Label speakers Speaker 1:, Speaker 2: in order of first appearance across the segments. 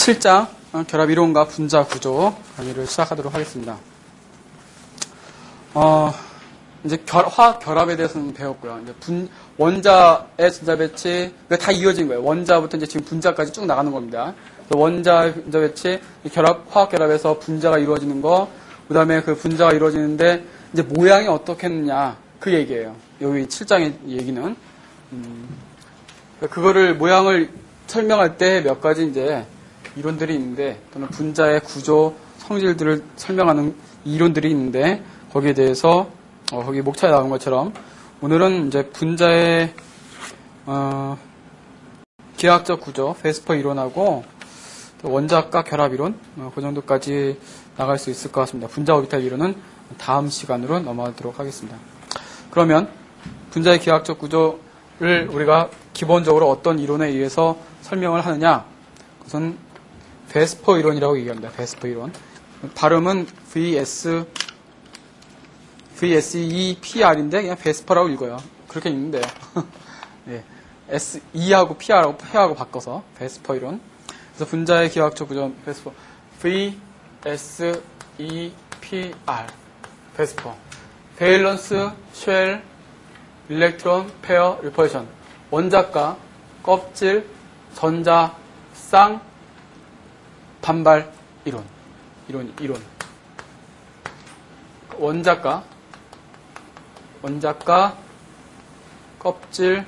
Speaker 1: 7장 결합 이론과 분자 구조 강의를 시작하도록 하겠습니다. 이제 화학 결합에 대해서는 배웠고요. 이제 원자의 전자 배치, 다 이어진 거예요. 원자부터 이제 지금 분자까지 쭉 나가는 겁니다. 원자 전자 배치, 화학 결합에서 분자가 이루어지는 거, 그 다음에 그 분자가 이루어지는데 이제 모양이 어떻게 했느냐 그 얘기예요. 여기 7장의 얘기는. 그거를 모양을 설명할 때 몇 가지 이제 이론들이 있는데, 또는 분자의 구조, 성질들을 설명하는 이론들이 있는데, 거기에 대해서 거기 목차에 나온 것처럼 오늘은 이제 분자의 기하학적 구조, 베스퍼 이론하고 원자과 결합 이론, 그 정도까지 나갈 수 있을 것 같습니다. 분자 오비탈 이론은 다음 시간으로 넘어가도록 하겠습니다. 그러면 분자의 기하학적 구조를 우리가 기본적으로 어떤 이론에 의해서 설명을 하느냐? 그것은 베스퍼 이론이라고 얘기합니다. 베스퍼 이론. 발음은 VSEPR인데 그냥 베스퍼라고 읽어요. 그렇게 읽는데요. 네. E하고 P하고 바꿔서 베스퍼 이론. 그래서 분자의 기하학적 구조 베스퍼. VSEPR. 베스퍼. 베일런스, 쉘, 일렉트론, 페어, 리펄션. 원자과, 껍질, 전자, 쌍, 반발, 이론. 원자과, 껍질,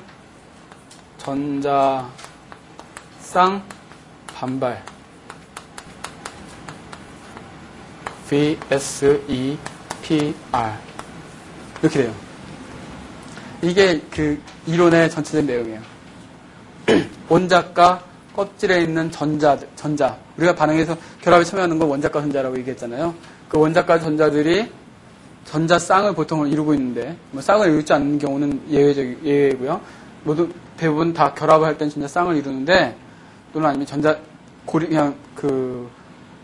Speaker 1: 전자, 쌍, 반발. VSEPR. 이렇게 돼요. 이게 그 이론의 전체적인 내용이에요. 원자과 껍질에 있는 전자. 우리가 반응해서 결합에 참여하는 건 원자과 전자라고 얘기했잖아요. 그 원자과 전자들이 전자 쌍을 보통 이루고 있는데, 쌍을 이루지 않는 경우는 예외고요. 모두 대부분 다 결합을 할 때는 전자 쌍을 이루는데, 또는 아니면 그냥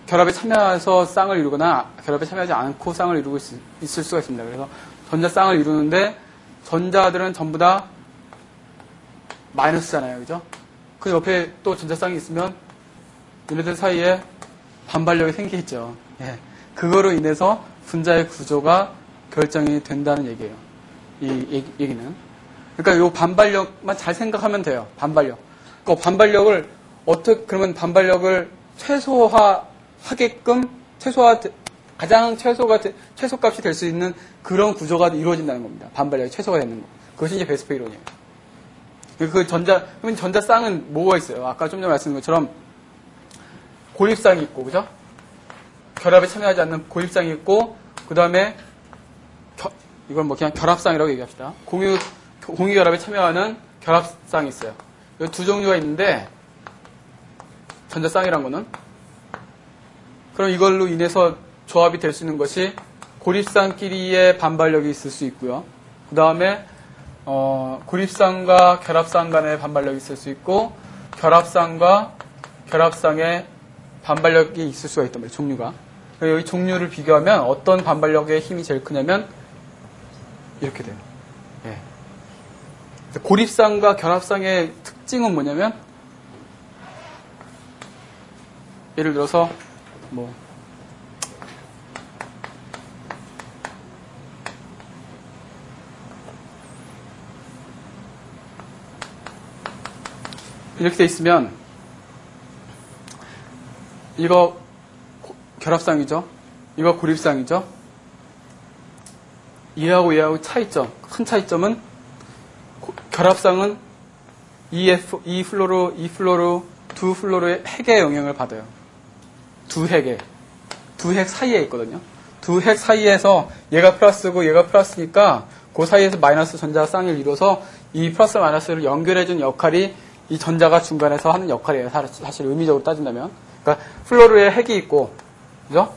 Speaker 1: 결합에 참여해서 쌍을 이루거나 결합에 참여하지 않고 쌍을 이루고 있을 수가 있습니다. 그래서 전자 쌍을 이루는데 전자들은 전부 다 마이너스잖아요. 그죠? 그 옆에 또 전자 쌍이 있으면 얘네들 사이에 반발력이 생기겠죠. 예. 그거로 인해서 분자의 구조가 결정이 된다는 얘기예요. 이 얘기는. 그러니까 이 반발력만 잘 생각하면 돼요. 반발력. 그 반발력을 그러면 반발력을 최소화하게끔 가장 최소값이 될 수 있는 그런 구조가 이루어진다는 겁니다. 반발력이 최소화 되는 거. 그것이 이제 베스퍼 이론이에요. 그러면 전자 쌍은 뭐가 있어요? 아까 좀 전에 말씀드린 것처럼 고립쌍이 있고, 그죠? 결합에 참여하지 않는 고립쌍이 있고, 그 다음에 이걸 그냥 결합쌍이라고 얘기합시다. 공유 결합에 참여하는 결합쌍이 있어요. 이 두 종류가 있는데, 전자쌍이란 거는. 그럼 이걸로 인해서 조합이 될 수 있는 것이 고립쌍끼리의 반발력이 있을 수 있고요. 그 다음에 고립쌍과 결합쌍 간의 반발력이 있을 수 있고, 결합쌍과 결합쌍의 반발력이 있을 수가 있단 말이에요. 종류가. 여기 종류를 비교하면 어떤 반발력의 힘이 제일 크냐면 이렇게 돼요. 예. 고립쌍과 결합쌍의 특징은 뭐냐면, 예를 들어서 이렇게 돼 있으면 이거 결합쌍이죠. 이거 고립쌍이죠. 얘하고 차이점, 큰 차이점은 결합쌍은 이 플로르, 두 플로르의 핵의 영향을 받아요. 두 핵 사이에 있거든요. 두 핵 사이에서 얘가 플러스고 얘가 플러스니까 그 사이에서 마이너스 전자 쌍을 이뤄서 이 플러스 마이너스를 연결해준 역할이 이 전자가 중간에서 하는 역할이에요. 사실 의미적으로 따진다면. 그러니까 플로르에 핵이 있고, 그죠?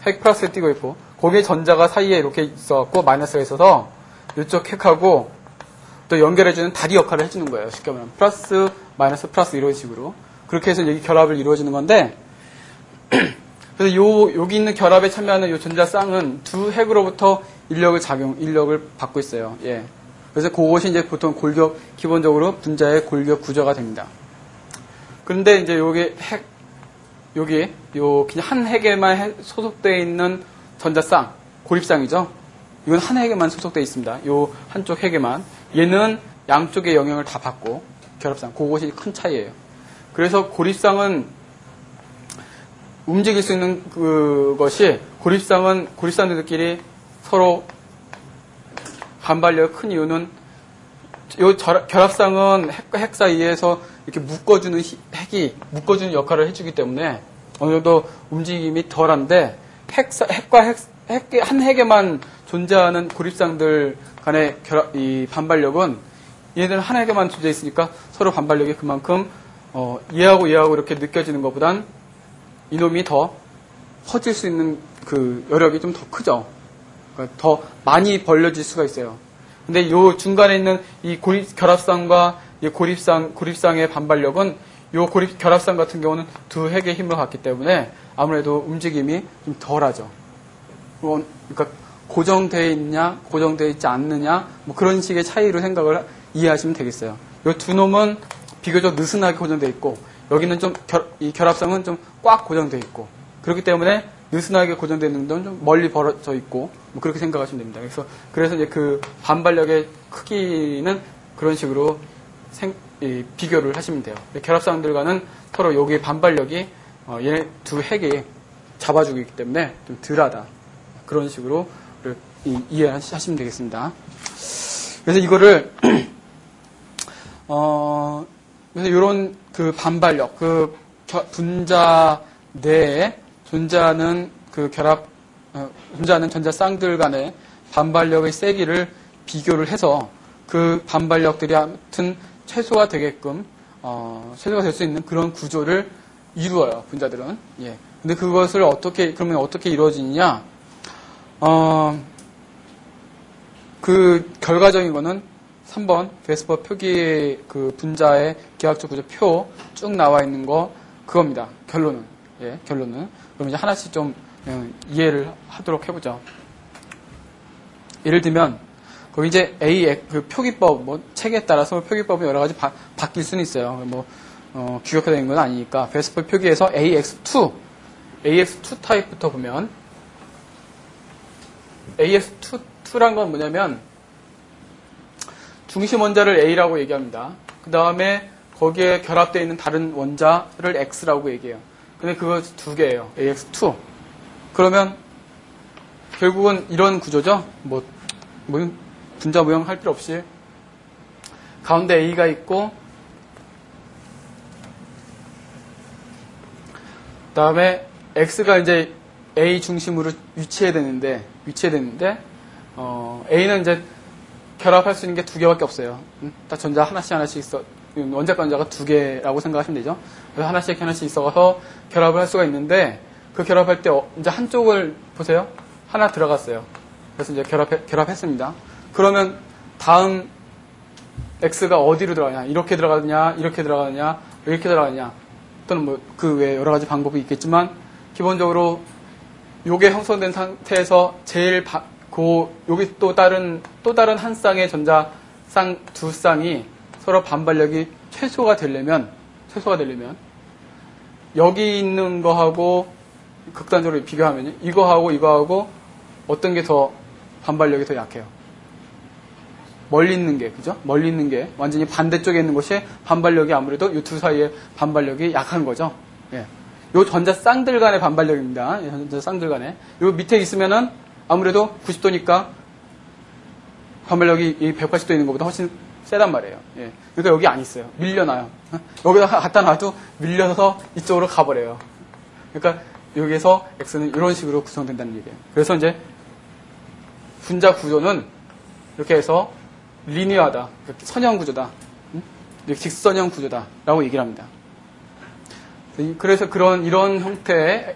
Speaker 1: 핵 플러스에 띄고 있고, 거기에 전자가 사이에 이렇게 있어갖고 마이너스가 있어서 이쪽 핵하고 또 연결해주는 다리 역할을 해주는 거예요. 쉽게 말하면 플러스 마이너스 플러스 이런 식으로. 그렇게 해서 여기 결합을 이루어지는 건데, 그래서 여기 있는 결합에 참여하는 요 전자 쌍은 두 핵으로부터 인력을 받고 있어요. 예. 그래서 그것이 이제 보통 기본적으로 분자의 골격 구조가 됩니다. 그런데 이제 요게 여기 요 그냥 한 핵에만 소속되어 있는 전자쌍, 고립쌍이죠. 이건 한 핵에만 소속되어 있습니다. 요 한쪽 핵에만. 얘는 양쪽의 영향을 다 받고 결합쌍. 그것이 큰 차이예요. 그래서 고립쌍은 움직일 수 있는 그것이 고립쌍들끼리 서로 반발력이 큰 이유는 요 결합쌍은 핵과 핵 사이에서 이렇게 묶어주는 역할을 해주기 때문에 어느 정도 움직임이 덜한데 한 핵에만 존재하는 고립쌍들 간의 이 반발력은 얘네들은 한 핵에만 존재해 있으니까 서로 반발력이 그만큼 얘하고 이렇게 느껴지는 것보단 이놈이 더 퍼질 수 있는 그 여력이 좀 더 크죠. 그러니까 더 많이 벌려질 수가 있어요. 근데 요 중간에 있는 이 결합쌍과 이 고립쌍의 반발력은 요 결합쌍 같은 경우는 두 핵의 힘을 갖기 때문에 아무래도 움직임이 좀 덜하죠. 그러니까 고정되어 있냐, 고정되어 있지 않느냐, 뭐 그런 식의 차이로 생각을 이해하시면 되겠어요. 요 두 놈은 비교적 느슨하게 고정되어 있고, 여기는 좀 이 결합쌍은 좀 꽉 고정되어 있고, 그렇기 때문에 느슨하게 고정되어 있는 건 좀 멀리 벌어져 있고, 뭐 그렇게 생각하시면 됩니다. 그래서 이제 그 반발력의 크기는 그런 식으로 비교를 하시면 돼요. 결합쌍들과는 서로 여기 반발력이 얘네 두 핵이 잡아주고 있기 때문에 좀 덜하다. 그런 식으로 이해하시면 되겠습니다. 그래서 이거를 그래서 이런 그 반발력, 그 분자 내에 존재하는 그 존재하는 전자쌍들 간의 반발력의 세기를 비교를 해서 그 반발력들이 아무튼 최소화 되게끔 최소화 될 수 있는 그런 구조를 이루어요, 분자들은. 예. 근데 그것을 그러면 어떻게 이루어지느냐? 그 결과적인 거는 3번 베스퍼 표기 그 분자의 기하학적 구조 표 쭉 나와 있는 거 그겁니다. 결론은. 예, 결론은. 그럼 이제 하나씩 좀 이해를 하도록 해보죠. 예를 들면 거기 이제 그 표기법 뭐 책에 따라서 표기법은 여러 가지 바뀔 수는 있어요. 뭐 규격화된 건 아니니까 베스퍼 표기에서 AX2 타입부터 보면 AX2란 건 뭐냐면 중심 원자를 A라고 얘기합니다. 그 다음에 거기에 결합되어 있는 다른 원자를 X라고 얘기해요. 근데 그거 두 개예요. AX2. 그러면 결국은 이런 구조죠. 뭐 분자 모형 할 필요 없이 가운데 A가 있고 그 다음에 X가 이제 A 중심으로 위치해야 되는데 A는 이제 결합할 수 있는 게 두 개밖에 없어요. 딱 전자 하나씩 있어. 원자과 원자가 두 개라고 생각하시면 되죠. 그래서 하나씩 있어서 결합을 할 수가 있는데 그 결합할 때 이제 한쪽을 보세요. 하나 들어갔어요. 그래서 이제 결합했습니다. 그러면 다음 X가 어디로 들어가냐? 이렇게 들어가느냐? 이렇게 들어가느냐? 이렇게 들어가느냐? 또는 뭐 그 외에 여러 가지 방법이 있겠지만 기본적으로 요게 형성된 상태에서 제일 여기 또 다른 한 쌍의 전자쌍 두 쌍이 서로 반발력이 최소가 되려면 여기 있는 거하고 극단적으로 비교하면 이거하고 어떤 게 더 반발력이 더 약해요? 멀리 있는 게, 그죠? 멀리 있는 게 완전히 반대쪽에 있는 것이 반발력이 아무래도 이 두 사이의 반발력이 약한 거죠. 예. 요 전자쌍들 간의 반발력입니다. 전자쌍들 간에. 요 밑에 있으면은 아무래도 90도니까 반발력이 이 180도 있는 것보다 훨씬 세단 말이에요. 예. 그러니까 여기 안 있어요. 밀려나요. 여기다가 갖다 놔도 밀려서 이쪽으로 가버려요. 그러니까 여기에서 X는 이런 식으로 구성된다는 얘기예요. 그래서 이제 분자 구조는 이렇게 해서 리니어하다, 선형 구조다, 직선형 구조다라고 얘기를 합니다. 그래서 이런 형태의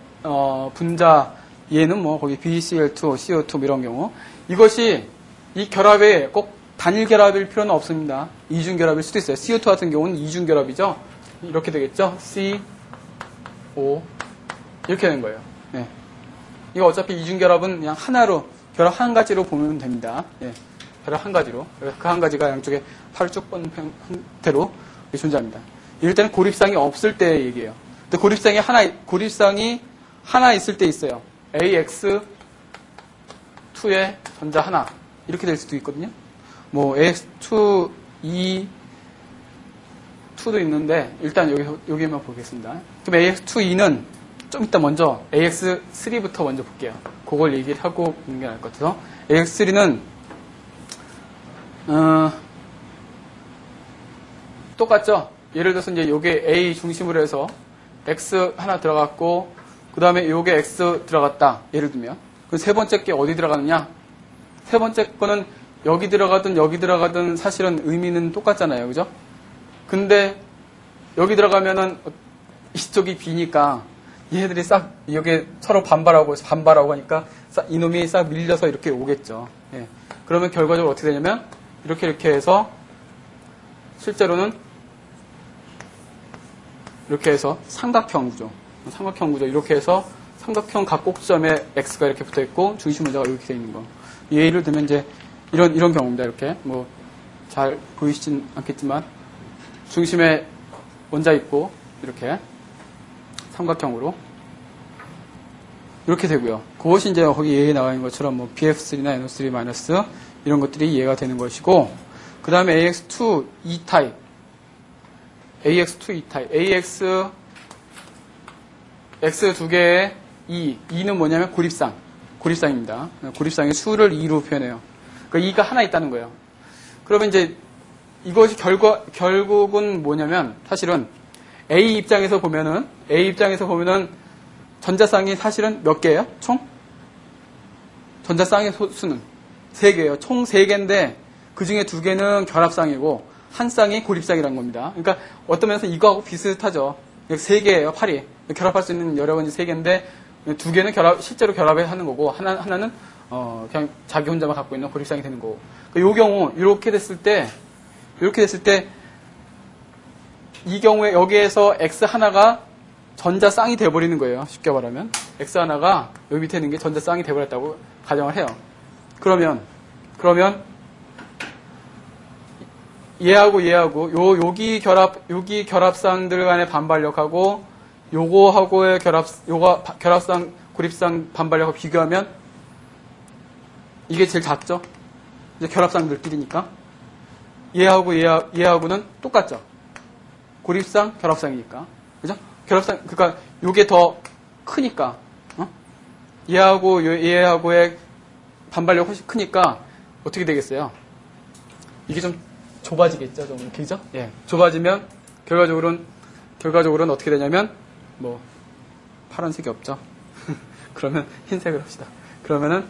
Speaker 1: 분자 얘는 뭐 거기 BCl2, CO2 이런 경우 이것이 이 결합에 꼭 단일 결합일 필요는 없습니다. 이중 결합일 수도 있어요. CO2 같은 경우는 이중 결합이죠. 이렇게 되겠죠. C, O 이렇게 되는 거예요. 네. 이거 어차피 이중 결합은 그냥 하나로 결합 한 가지로 보면 됩니다. 예. 결합 한 가지로. 그래서 그 한 가지가 양쪽에 팔을 쭉 뻗는 형태로 존재합니다. 이럴 때는 고립쌍이 없을 때 얘기예요. 근데 고립상이 하나 있을 때 있어요. AX2에 전자 하나. 이렇게 될 수도 있거든요. 뭐, AX2, 2도 있는데, 일단 여기만 보겠습니다. 그럼 AX2, 2는 좀 이따 먼저 AX3부터 먼저 볼게요. 그걸 얘기를 하고 있는 게 나을 것 같아서. AX3는, 똑같죠? 예를 들어서 이제 요게 A 중심으로 해서 X 하나 들어갔고, 그 다음에 요게 X 들어갔다. 예를 들면. 그 세 번째 게 어디 들어가느냐? 세 번째 거는 여기 들어가든 사실은 의미는 똑같잖아요. 그죠? 근데 여기 들어가면은 이쪽이 B니까 얘네들이 싹 여기 서로 반발하고 하니까 이놈이 싹 밀려서 이렇게 오겠죠. 예. 그러면 결과적으로 어떻게 되냐면 이렇게 해서 실제로는 이렇게 해서 삼각형 구조 이렇게 해서 삼각형 각 꼭지점에 X가 이렇게 붙어 있고 중심 원자가 이렇게 되어 있는 거. 예를 들면 이제 이런 경우입니다. 이렇게 뭐 잘 보이시진 않겠지만 중심에 원자 있고 이렇게 삼각형으로 이렇게 되고요. 그것이 이제 거기 예에 나와 있는 것처럼 뭐 BF3나 NO3 마이너스 이런 것들이 이해가 되는 것이고, 그 다음에 AX2 E-타입, X 두 개의 E는 뭐냐면 고립상입니다. 고립상의 수를 E로 표현해요. 그러니까 E가 하나 있다는 거예요. 그러면 이제 이것이 결국은 뭐냐면 사실은 A 입장에서 보면은 전자쌍이 사실은 몇 개예요? 총? 전자쌍의 수는 3개예요. 총 3개인데 그 중에 2개는 결합쌍이고 한 쌍이 고립쌍이라는 겁니다. 그러니까 어떤 면에서 이거하고 비슷하죠. 3개예요. 팔이. 결합할 수 있는 여력은 3개인데 2개는 실제로 결합을 하는 거고 하나는 그냥 자기 혼자만 갖고 있는 고립쌍이 되는 거고. 그러니까 이 경우 이렇게 됐을 때 이 경우에 여기에서 X 하나가 전자쌍이 돼버리는 거예요. 쉽게 말하면 X 하나가 여기 밑에 있는 게 전자쌍이 돼버렸다고 가정을 해요. 그러면 얘하고 여기 결합상들 간의 반발력하고 요거하고의 결합상 고립상 반발력하고 비교하면 이게 제일 작죠. 이제 결합상들끼리니까 얘하고는 똑같죠. 고립상, 결합상이니까. 그죠? 결합상, 그러니까 요게 더 크니까, 얘하고의 반발력 훨씬 크니까 어떻게 되겠어요? 이게 좀 좁아지겠죠, 좀. 그죠? 예. 좁아지면 결과적으로는 어떻게 되냐면, 뭐, 파란색이 없죠? 그러면 흰색을 합시다. 그러면은,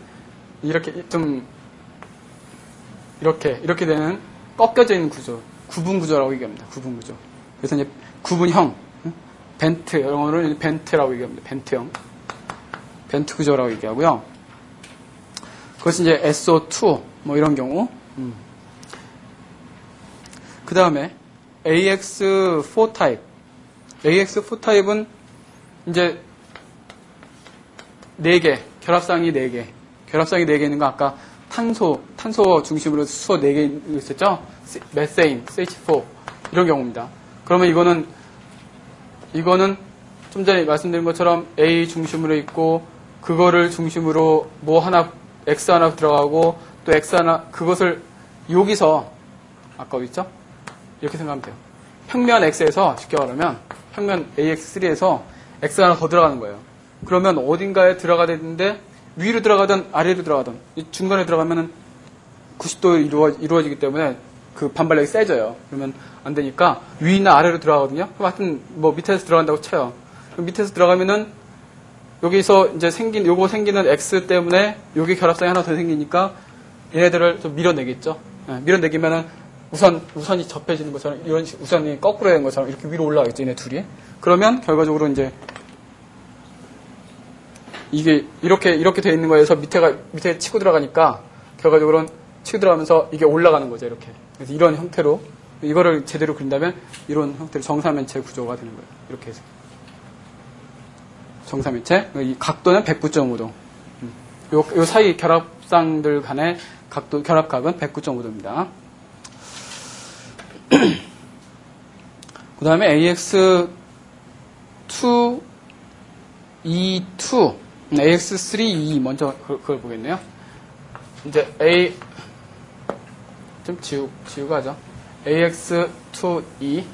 Speaker 1: 이렇게 되는 꺾여져 있는 구조. 구분 구조라고 얘기합니다. 구분 구조. 그래서 이제 구분형, 벤트, 영어로는 벤트라고 얘기합니다. 벤트형. 벤트 구조라고 얘기하고요. 그것이 이제 SO2, 뭐 이런 경우. 그 다음에 AX4 타입. AX4 타입은 이제 4개, 결합상이 4개. 결합상이 4개 있는 거 아까 탄소 중심으로 수소 4개 있었죠? 메세인, CH4 이런 경우입니다. 그러면 이거는 좀 전에 말씀드린 것처럼 A 중심으로 있고 그거를 중심으로 뭐 하나 X 하나 들어가고 또 X 하나 그것을 여기서 아까 어디 있죠? 이렇게 생각하면 돼요. 평면 X에서 쉽게 말하면 평면 AX3에서 X 하나 더 들어가는 거예요. 그러면 어딘가에 들어가야 되는데 위로 들어가든 아래로 들어가든 중간에 들어가면은 90도 이루어지기 때문에 그 반발력이 세져요. 그러면 안 되니까 위나 아래로 들어가거든요. 그럼 하여튼 뭐 밑에서 들어간다고 쳐요. 그럼 밑에서 들어가면은 여기서 이제 생기는 X 때문에 여기 결합상이 하나 더 생기니까 얘네들을 좀 밀어내겠죠. 네, 밀어내기면은 우선이 접해지는 것처럼 이런 우선이 거꾸로 되는 것처럼 이렇게 위로 올라가겠죠. 얘네 둘이. 그러면 결과적으로 이제 이게 이렇게 돼 있는 거에서 밑에 치고 들어가니까 결과적으로는 치고 들어가면서 이게 올라가는 거죠. 이렇게. 그래서 이런 형태로 이거를 제대로 그린다면 이런 형태로 정사면체 구조가 되는 거예요. 이렇게 해서 정사면체. 이 각도는 109.5도. 요 사이 결합상들 간의 결합각은 109.5도입니다. 그 다음에 AX2 E2, AX3E 먼저 그걸 보겠네요. 이제 좀 지우고 하죠. AX2E,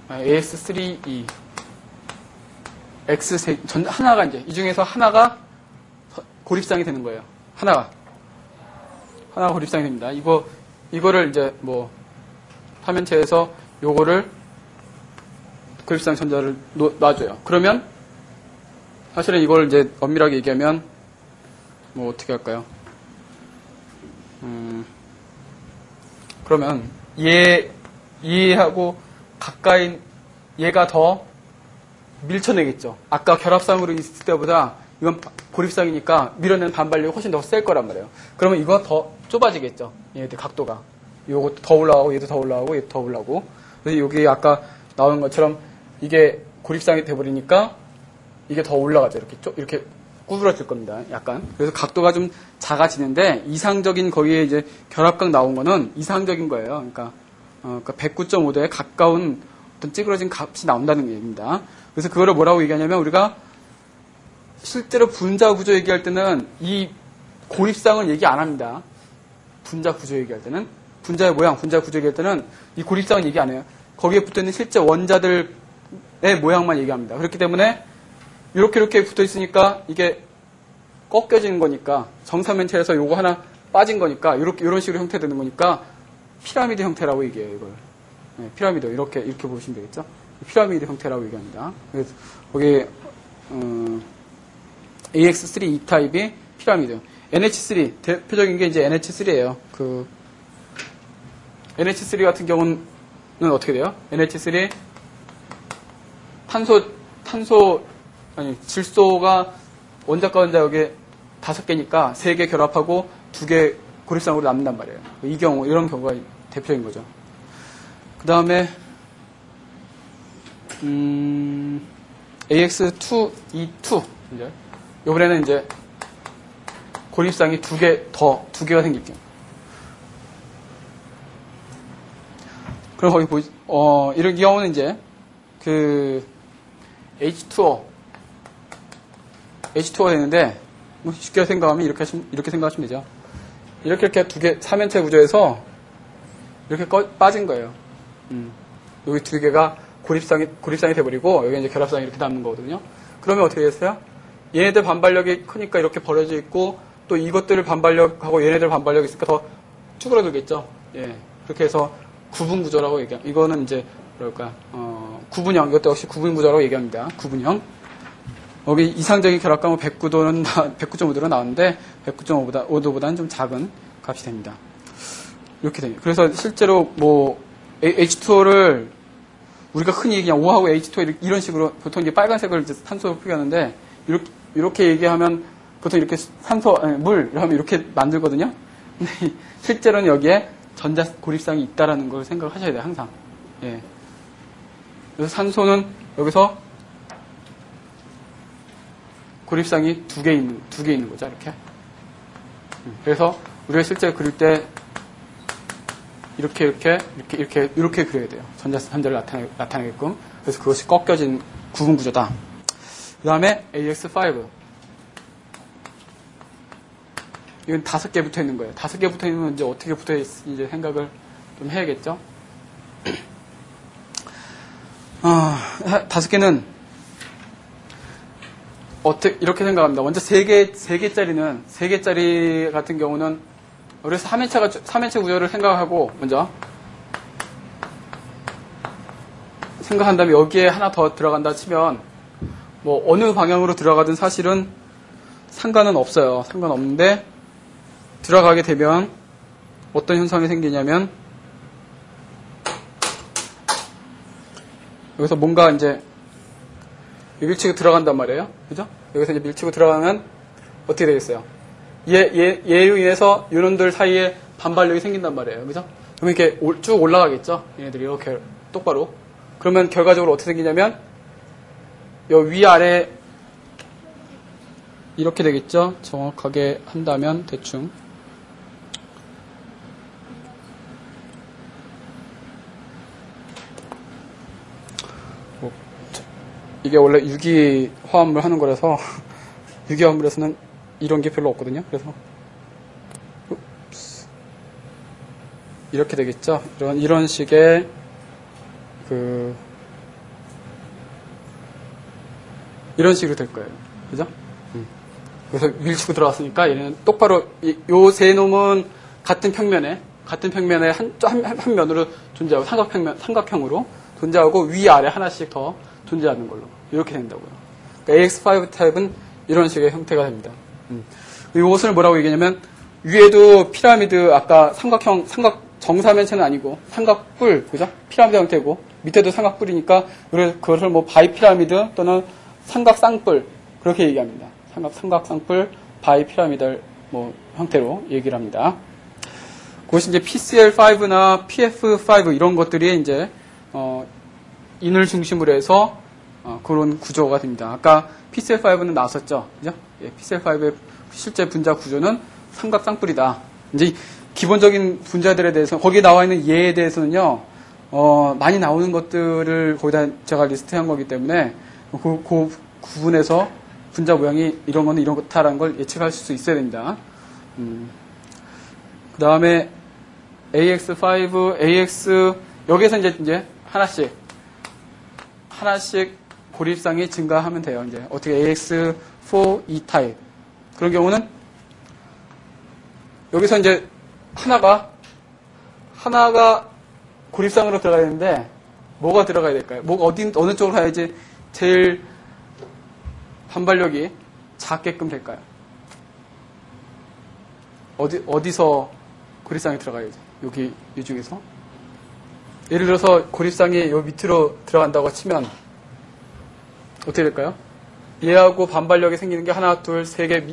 Speaker 1: AX3E, X3, 하나가 이제, 이 중에서 하나가 고립상이 되는 거예요. 하나가 고립상이 됩니다. 이거를 이제 화면체에서 요거를 고립상 전자를 놔줘요. 그러면, 사실은 이걸 이제 엄밀하게 얘기하면, 어떻게 할까요? 그러면, 얘하고 가까인 얘가 더 밀쳐내겠죠. 아까 결합상으로 있을 때보다 이건 고립상이니까 밀어내는 반발력이 훨씬 더 셀 거란 말이에요. 그러면 이거 더 좁아지겠죠. 얘들 각도가. 요것도 더 올라가고 얘도 더 올라가고 얘도 더 올라가고. 그래서 여기 아까 나온 것처럼 이게 고립상이 돼버리니까 이게 더 올라가죠. 이렇게 구부러질 겁니다. 약간. 그래서 각도가 좀 작아지는데 이상적인 거기에 이제 결합각 나온 거는 이상적인 거예요. 그러니까 109.5도에 가까운 어떤 찌그러진 값이 나온다는 얘기입니다. 그래서 그거를 뭐라고 얘기하냐면 우리가 실제로 분자 구조 얘기할 때는 이 고립상을 얘기 안 합니다. 분자 구조 얘기할 때는 분자의 모양, 분자 구조 얘기할 때는 이 고립상은 얘기 안 해요. 거기에 붙어있는 실제 원자들의 모양만 얘기합니다. 그렇기 때문에 이렇게 붙어 있으니까 이게 꺾여지는 거니까 정사면체에서 요거 하나 빠진 거니까 이런 식으로 형태되는 거니까 피라미드 형태라고 얘기해요. 이걸 피라미드 이렇게 보시면 되겠죠. 피라미드 형태라고 얘기합니다. 그래서 거기 AX3 E타입이 피라미드. NH3 대표적인 게 이제 NH3예요. NH3 같은 경우는 어떻게 돼요? NH3 질소가 원자과 원자 여기 5개니까 3개 결합하고 2개 고립상으로 남는단 말이에요. 이 경우, 이런 경우가 대표적인 거죠. 그 다음에, AX2E2. 이제, 요번에는 이제, 고립상이 2개가 생길 경우. 그럼 거기 이런 경우는 이제, H2O가 되는데, 쉽게 생각하면 이렇게 생각하시면 되죠. 이렇게 2개, 3연체 구조에서 이렇게 빠진 거예요. 여기 2개가 고립상이 돼버리고, 여기 이제 결합상이 이렇게 남는 거거든요. 그러면 어떻게 됐어요? 얘네들 반발력이 크니까 이렇게 벌어져 있고, 또 이것들을 반발력하고 얘네들 반발력이 있으니까 더 쭈그러들겠죠. 예. 그렇게 해서 구분 구조라고 얘기합니다. 이거는 이제, 구분형, 이것도 역시 구분 구조라고 얘기합니다. 구분형. 여기 이상적인 결합감은 109.5도로 나왔는데 109.5도보다는 좀 작은 값이 됩니다. 이렇게 됩니다. 그래서 실제로 H2O를 우리가 흔히 그냥 O하고 H2O 이런 식으로 보통 이제 빨간색을 이제 산소로 표기하는데 이렇게 얘기하면 보통 이렇게 물 하면 이렇게 만들거든요. 근데 실제로는 여기에 전자 고립상이 있다라는 걸 생각하셔야 돼요. 항상. 예. 그래서 산소는 여기서 고립상이 2개 있는 거죠, 이렇게. 그래서 우리가 실제 그릴 때 이렇게 그려야 돼요. 전자를 나타내게끔. 그래서 그것이 꺾여진 구분 구조다. 그 다음에 AX5. 이건 5개 붙어 있는 거예요. 5개 붙어 있는 건 이제 어떻게 붙어 있을지 이제 생각을 좀 해야겠죠. 5개는 이렇게 생각합니다. 먼저 3개짜리 같은 경우는, 그래서 3연체 구조를 생각하고, 먼저, 생각한 다음에 여기에 하나 더 들어간다 치면, 어느 방향으로 들어가든 사실은 상관은 없어요. 상관없는데, 들어가게 되면, 어떤 현상이 생기냐면, 여기서 뭔가 이제, 밀치고 들어간단 말이에요. 그죠? 여기서 이제 밀치고 들어가면 어떻게 되겠어요? 얘로 인해서 이놈들 사이에 반발력이 생긴단 말이에요. 그죠? 그러면 이렇게 쭉 올라가겠죠? 얘네들이 이렇게 똑바로. 그러면 결과적으로 어떻게 생기냐면 요 위아래 이렇게 되겠죠? 정확하게 한다면 대충. 뭐, 이게 원래 유기 화합물 하는 거라서 유기 화합물에서는 이런 게 별로 없거든요. 그래서 이렇게 되겠죠. 이런 식의 이런 식으로 될 거예요. 그죠? 그래서 밀치고 들어갔으니까 얘는 똑바로 요 세 놈은 같은 평면에 한 면으로 존재하고 삼각형으로 존재하고 위아래 하나씩 더 존재하는 걸로 이렇게 된다고요. 그러니까 AX5 타입은 이런 식의 형태가 됩니다. 이것을 뭐라고 얘기하냐면 위에도 피라미드 아까 정사면체는 아니고 삼각뿔 그죠? 피라미드 형태고 밑에도 삼각뿔이니까 그것을 뭐 바이피라미드 또는 삼각쌍뿔 그렇게 얘기합니다. 삼각쌍뿔 바이피라미달 뭐 형태로 얘기를 합니다. 그것이 이제 PCL5나 PF5 이런 것들이 이제 인을 중심으로 해서 그런 구조가 됩니다. 아까 PCL5는 나왔었죠, 그죠? 예, PCL5의 실제 분자 구조는 삼각쌍뿔이다. 이제 기본적인 분자들에 대해서 거기에 나와 있는 예에 대해서는요, 많이 나오는 것들을 거기다 제가 리스트한 거기 때문에 그 구분에서 분자 모양이 이런 거는 이런 거다라는 걸 예측할 수 있어야 됩니다. 그 다음에 AX5, AX 여기에서 이제 하나씩 고립상이 증가하면 돼요. 이제 어떻게 AX4, E 타입 그런 경우는 여기서 이제 하나가 고립상으로 들어가야 되는데 뭐가 들어가야 될까요? 어느 쪽으로 가야지 제일 반발력이 작게끔 될까요? 어디서 고립상이 들어가야지? 여기 이 중에서 예를 들어서 고립상이 요 밑으로 들어간다고 치면 어떻게 될까요? 얘하고 반발력이 생기는 게 하나, 둘, 세 개,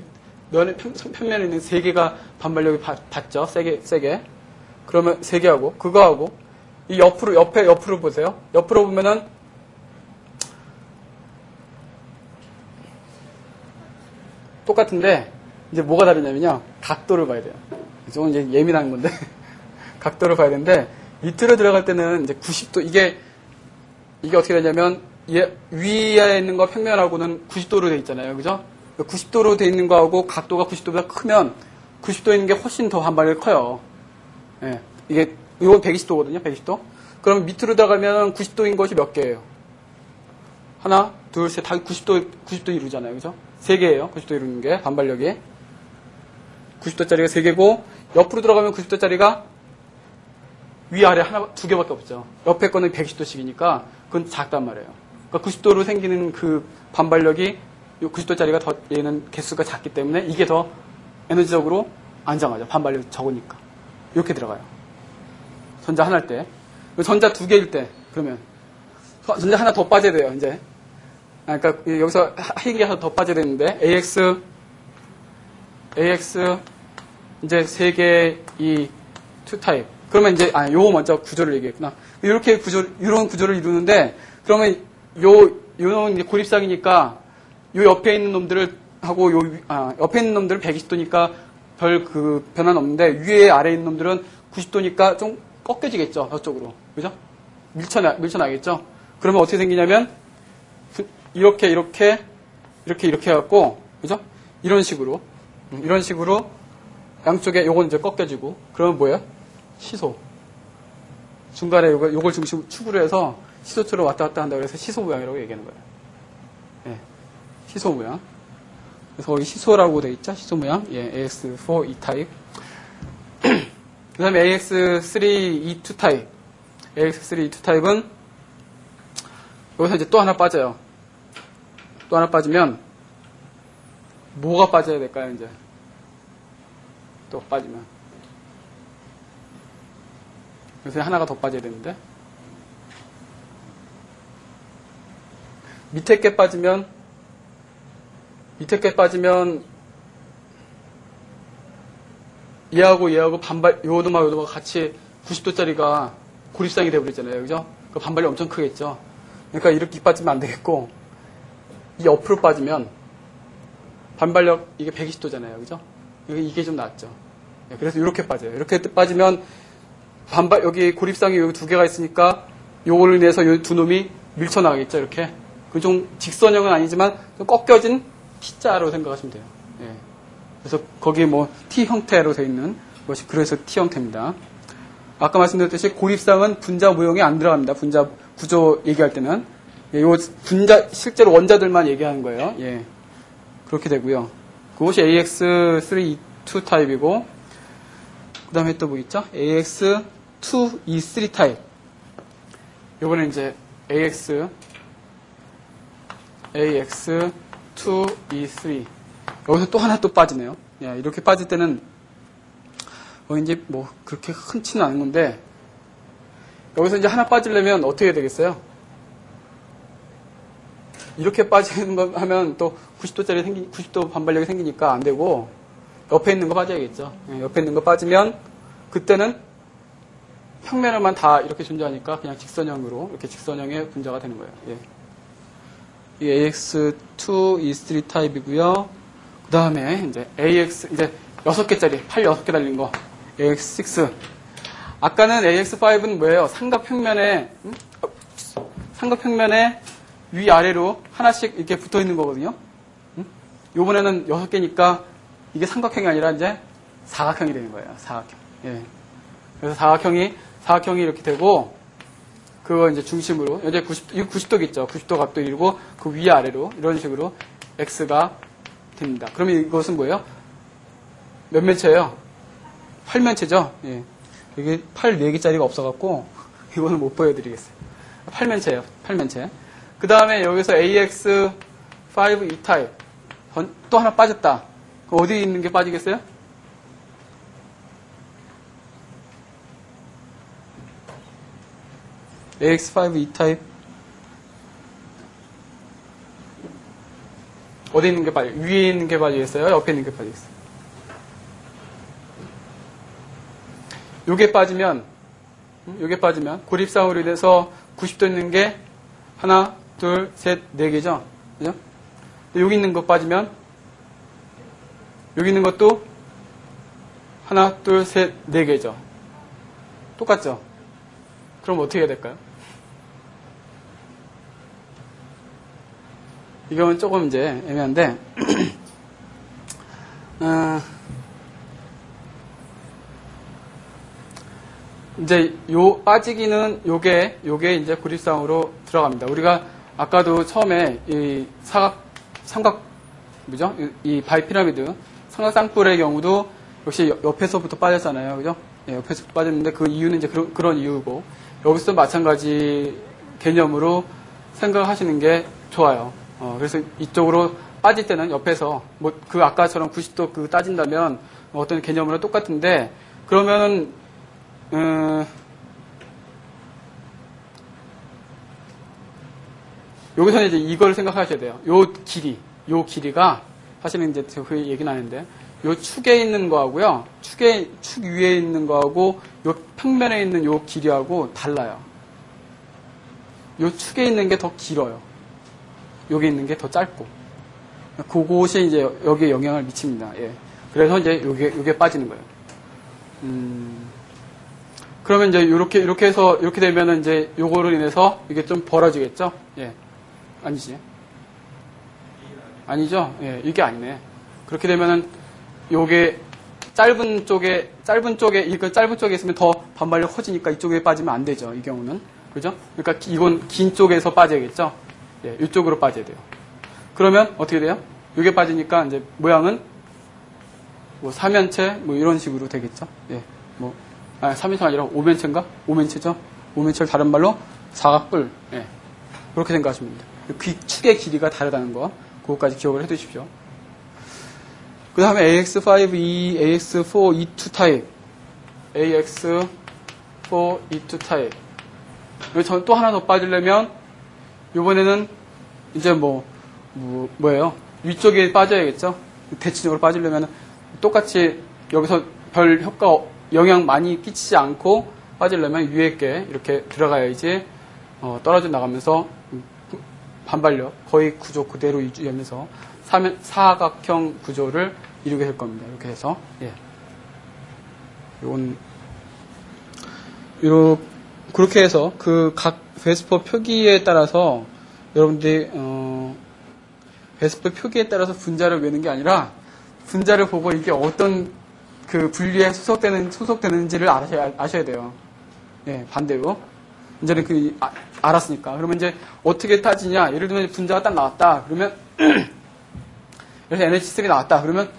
Speaker 1: 편면에 있는 세 개가 반발력이 받죠. 세게. 그러면 세 개하고, 그거하고, 이 옆으로 보세요. 옆으로 보면은, 똑같은데, 이제 뭐가 다르냐면요. 각도를 봐야 돼요. 조금 이제 예민한 건데, 각도를 봐야 되는데, 밑으로 들어갈 때는 이제 90도, 이게 어떻게 되냐면, 위에 있는 거 평면하고는 90도로 돼 있잖아요. 그죠? 90도로 돼 있는 거하고 각도가 90도보다 크면 90도에 있는 게 훨씬 더 반발력이 커요. 예. 이건 120도거든요. 120도. 그럼 밑으로 들어가면 90도인 것이 몇 개예요? 하나, 둘, 셋, 다 90도 이루잖아요. 그죠? 3개예요. 90도 이루는 게 반발력이. 90도짜리가 3개고 옆으로 들어가면 90도짜리가 위아래 두 개밖에 없죠. 옆에 거는 120도씩이니까 그건 작단 말이에요. 그러니까 90도로 생기는 그 반발력이 90도짜리가 더 얘는 개수가 작기 때문에 이게 더 에너지적으로 안정하죠. 반발력이 적으니까. 이렇게 들어가요. 전자 하나일 때. 전자 2개일 때 그러면 전자 하나 더 빠져야 돼요. 이제. 그러니까 여기서 한 개 하나 더 빠져야 되는데 AX 이제 3개 이 2타입. 그러면 이제 요 먼저 구조를 얘기했구나. 이런 구조를 이루는데 그러면 요는 이제 고립상이니까 요 옆에 있는 놈들을 하고 옆에 있는 놈들은 120도니까 별 변화는 없는데 위에 아래에 있는 놈들은 90도니까 좀 꺾여지겠죠. 저쪽으로. 그죠? 밀쳐나겠죠? 그러면 어떻게 생기냐면 이렇게 해갖고 그죠? 이런 식으로 양쪽에 요건 이제 꺾여지고 그러면 뭐예요? 시소. 중간에 요걸 중심으로 축으로 해서 시소처럼 왔다 갔다 한다고 해서 시소 모양이라고 얘기하는 거예요. 예. 시소 모양. 그래서 거기 시소라고 되어 있죠? 시소 모양. 예, AX4 E 타입. 그 다음에 AX3 E2 타입. AX3 E2 타입은 여기서 이제 또 하나 빠져요. 또 하나 빠지면 뭐가 빠져야 될까요, 이제? 또 빠지면. 그래서 하나가 더 빠져야 되는데. 밑에 게 빠지면 얘하고 반발, 요놈하고 같이 90도짜리가 고립상이 되어버리잖아요. 그죠? 그 반발이 엄청 크겠죠? 그러니까 이렇게 빠지면 안 되겠고, 이 옆으로 빠지면 반발력, 이게 120도잖아요. 그죠? 이게 좀 낫죠. 그래서 이렇게 빠져요. 이렇게 빠지면 여기 고립상이 여기 2개가 있으니까 요걸로 인해서 요 두 놈이 밀쳐나가겠죠, 이렇게. 그 좀 직선형은 아니지만 좀 꺾여진 T자로 생각하시면 돼요. 예. 그래서 거기에 뭐 T 형태로 되어 있는 것이 그래서 T 형태입니다. 아까 말씀드렸듯이 고립상은 분자 모형이 안 들어갑니다. 분자 구조 얘기할 때는. 예, 요 분자, 실제로 원자들만 얘기하는 거예요. 예. 그렇게 되고요. 그것이 AX3E2 타입이고, 그 다음에 또 뭐 있죠? AX2E3 타입. 요번에 이제 AX2E3. 여기서 또 하나 또 빠지네요. 예, 이렇게 빠질 때는, 이제 뭐, 그렇게 흔치는 않은 건데, 여기서 이제 하나 빠지려면 어떻게 해야 되겠어요? 이렇게 빠지는 거 하면 또 90도 반발력이 생기니까 안 되고, 옆에 있는 거 빠져야겠죠. 예, 옆에 있는 거 빠지면, 그때는 평면을만 다 이렇게 존재하니까 그냥 직선형으로, 이렇게 직선형의 분자가 되는 거예요. 예. 이 AX2E3 타입이고요. 그 다음에 이제 AX, 이제 6개짜리, 팔 6개 달린 거. AX6. 아까는 AX5는 뭐예요? 삼각평면에 위아래로 하나씩 이렇게 붙어 있는 거거든요. 요번에는 6개니까 이게 삼각형이 아니라 이제 사각형이 되는 거예요. 사각형. 예. 그래서 사각형이 이렇게 되고, 그거 이제 중심으로, 이제 90도겠죠. 90도 각도 이루고, 그 위아래로, 이런 식으로 X가 됩니다. 그러면 이것은 뭐예요? 몇 면체예요? 8면체죠? 예. 여기 팔 4개짜리가 없어갖고, 이거는 못 보여드리겠어요. 8면체예요. 8면체. 그 다음에 여기서 AX5 E타입. 또 하나 빠졌다. 어디 있는 게 빠지겠어요? AX5 E타입. 어디 있는 게 빠져? 위에 있는 게 빠지겠어요? 옆에 있는 게 빠지겠어요? 요게 빠지면 고립상으로 인해서 90도 있는 게 하나, 둘, 셋, 4개죠? 그죠? 여기 있는 거 빠지면 여기 있는 것도 하나, 둘, 셋, 4개죠? 똑같죠? 그럼 어떻게 해야 될까요? 이건 조금 이제 애매한데 이제 요 빠지기는 요게 이제 고립상으로 들어갑니다. 우리가 아까도 처음에 이 이 바이피라미드 삼각 쌍뿔의 경우도 역시 옆에서부터 빠졌잖아요. 그죠? 예, 옆에서부터 빠졌는데 그 이유는 이제 그런 이유고, 여기서도 마찬가지 개념으로 생각하시는 게 좋아요. 그래서 이쪽으로 빠질 때는 옆에서 뭐 그 아까처럼 90도 그 따진다면 어떤 개념으로 똑같은데, 그러면은 여기서는 이제 이걸 생각하셔야 돼요. 요 길이가 사실은 이제 그 얘기는 하는데, 요 축에 있는 거하고요, 축 위에 있는 거하고 요 평면에 있는 요 길이하고 달라요. 요 축에 있는 게 더 길어요. 여기 있는 게 더 짧고. 그것이 이제 여기에 영향을 미칩니다. 예. 그래서 이제 요게 빠지는 거예요. 그러면 이제 이렇게 해서, 이렇게 되면은 이제 요거로 인해서 이게 좀 벌어지겠죠? 예. 아니지. 아니죠? 예. 이게 아니네. 그렇게 되면은 요게 짧은 쪽에 있으면 더 반발력 커지니까 이쪽에 빠지면 안 되죠. 이 경우는. 그죠? 그러니까 이건 긴 쪽에서 빠져야겠죠? 예. 이쪽으로 빠져야 돼요. 그러면 어떻게 돼요? 요게 빠지니까 이제 모양은 뭐 4면체 뭐 이런 식으로 되겠죠? 예. 뭐 3면체가 아니라 5면체인가? 5면체죠? 5면체를 다른 말로 사각뿔. 예. 그렇게 생각하시면 됩니다. 축의 길이가 다르다는 거, 그것까지 기억을 해 두십시오. 그 다음에 AX5E, AX4E2 타입. AX4E2 타입. 여기 또 하나 더 빠지려면, 요번에는 이제 뭐예요? 위쪽에 빠져야겠죠? 대칭적으로 빠지려면 똑같이 여기서 별 영향 많이 끼치지 않고 빠지려면 위에 게 이렇게 들어가야지 떨어져 나가면서 반발력 거의 구조 그대로 유지하면서 사각형 구조를 이루게 될 겁니다. 이렇게 해서 그렇게 해서 그 각 베스퍼 표기에 따라서 여러분들이 베스퍼 표기에 따라서 분자를 외우는 게 아니라 분자를 보고 이게 어떤 그 분리에 소속되는지를 아셔야 돼요. 예, 반대로. 이제는 알았으니까. 그러면 이제 어떻게 따지냐? 예를 들면 분자가 딱 나왔다. 그러면 그래서 NH3 나왔다. 그러면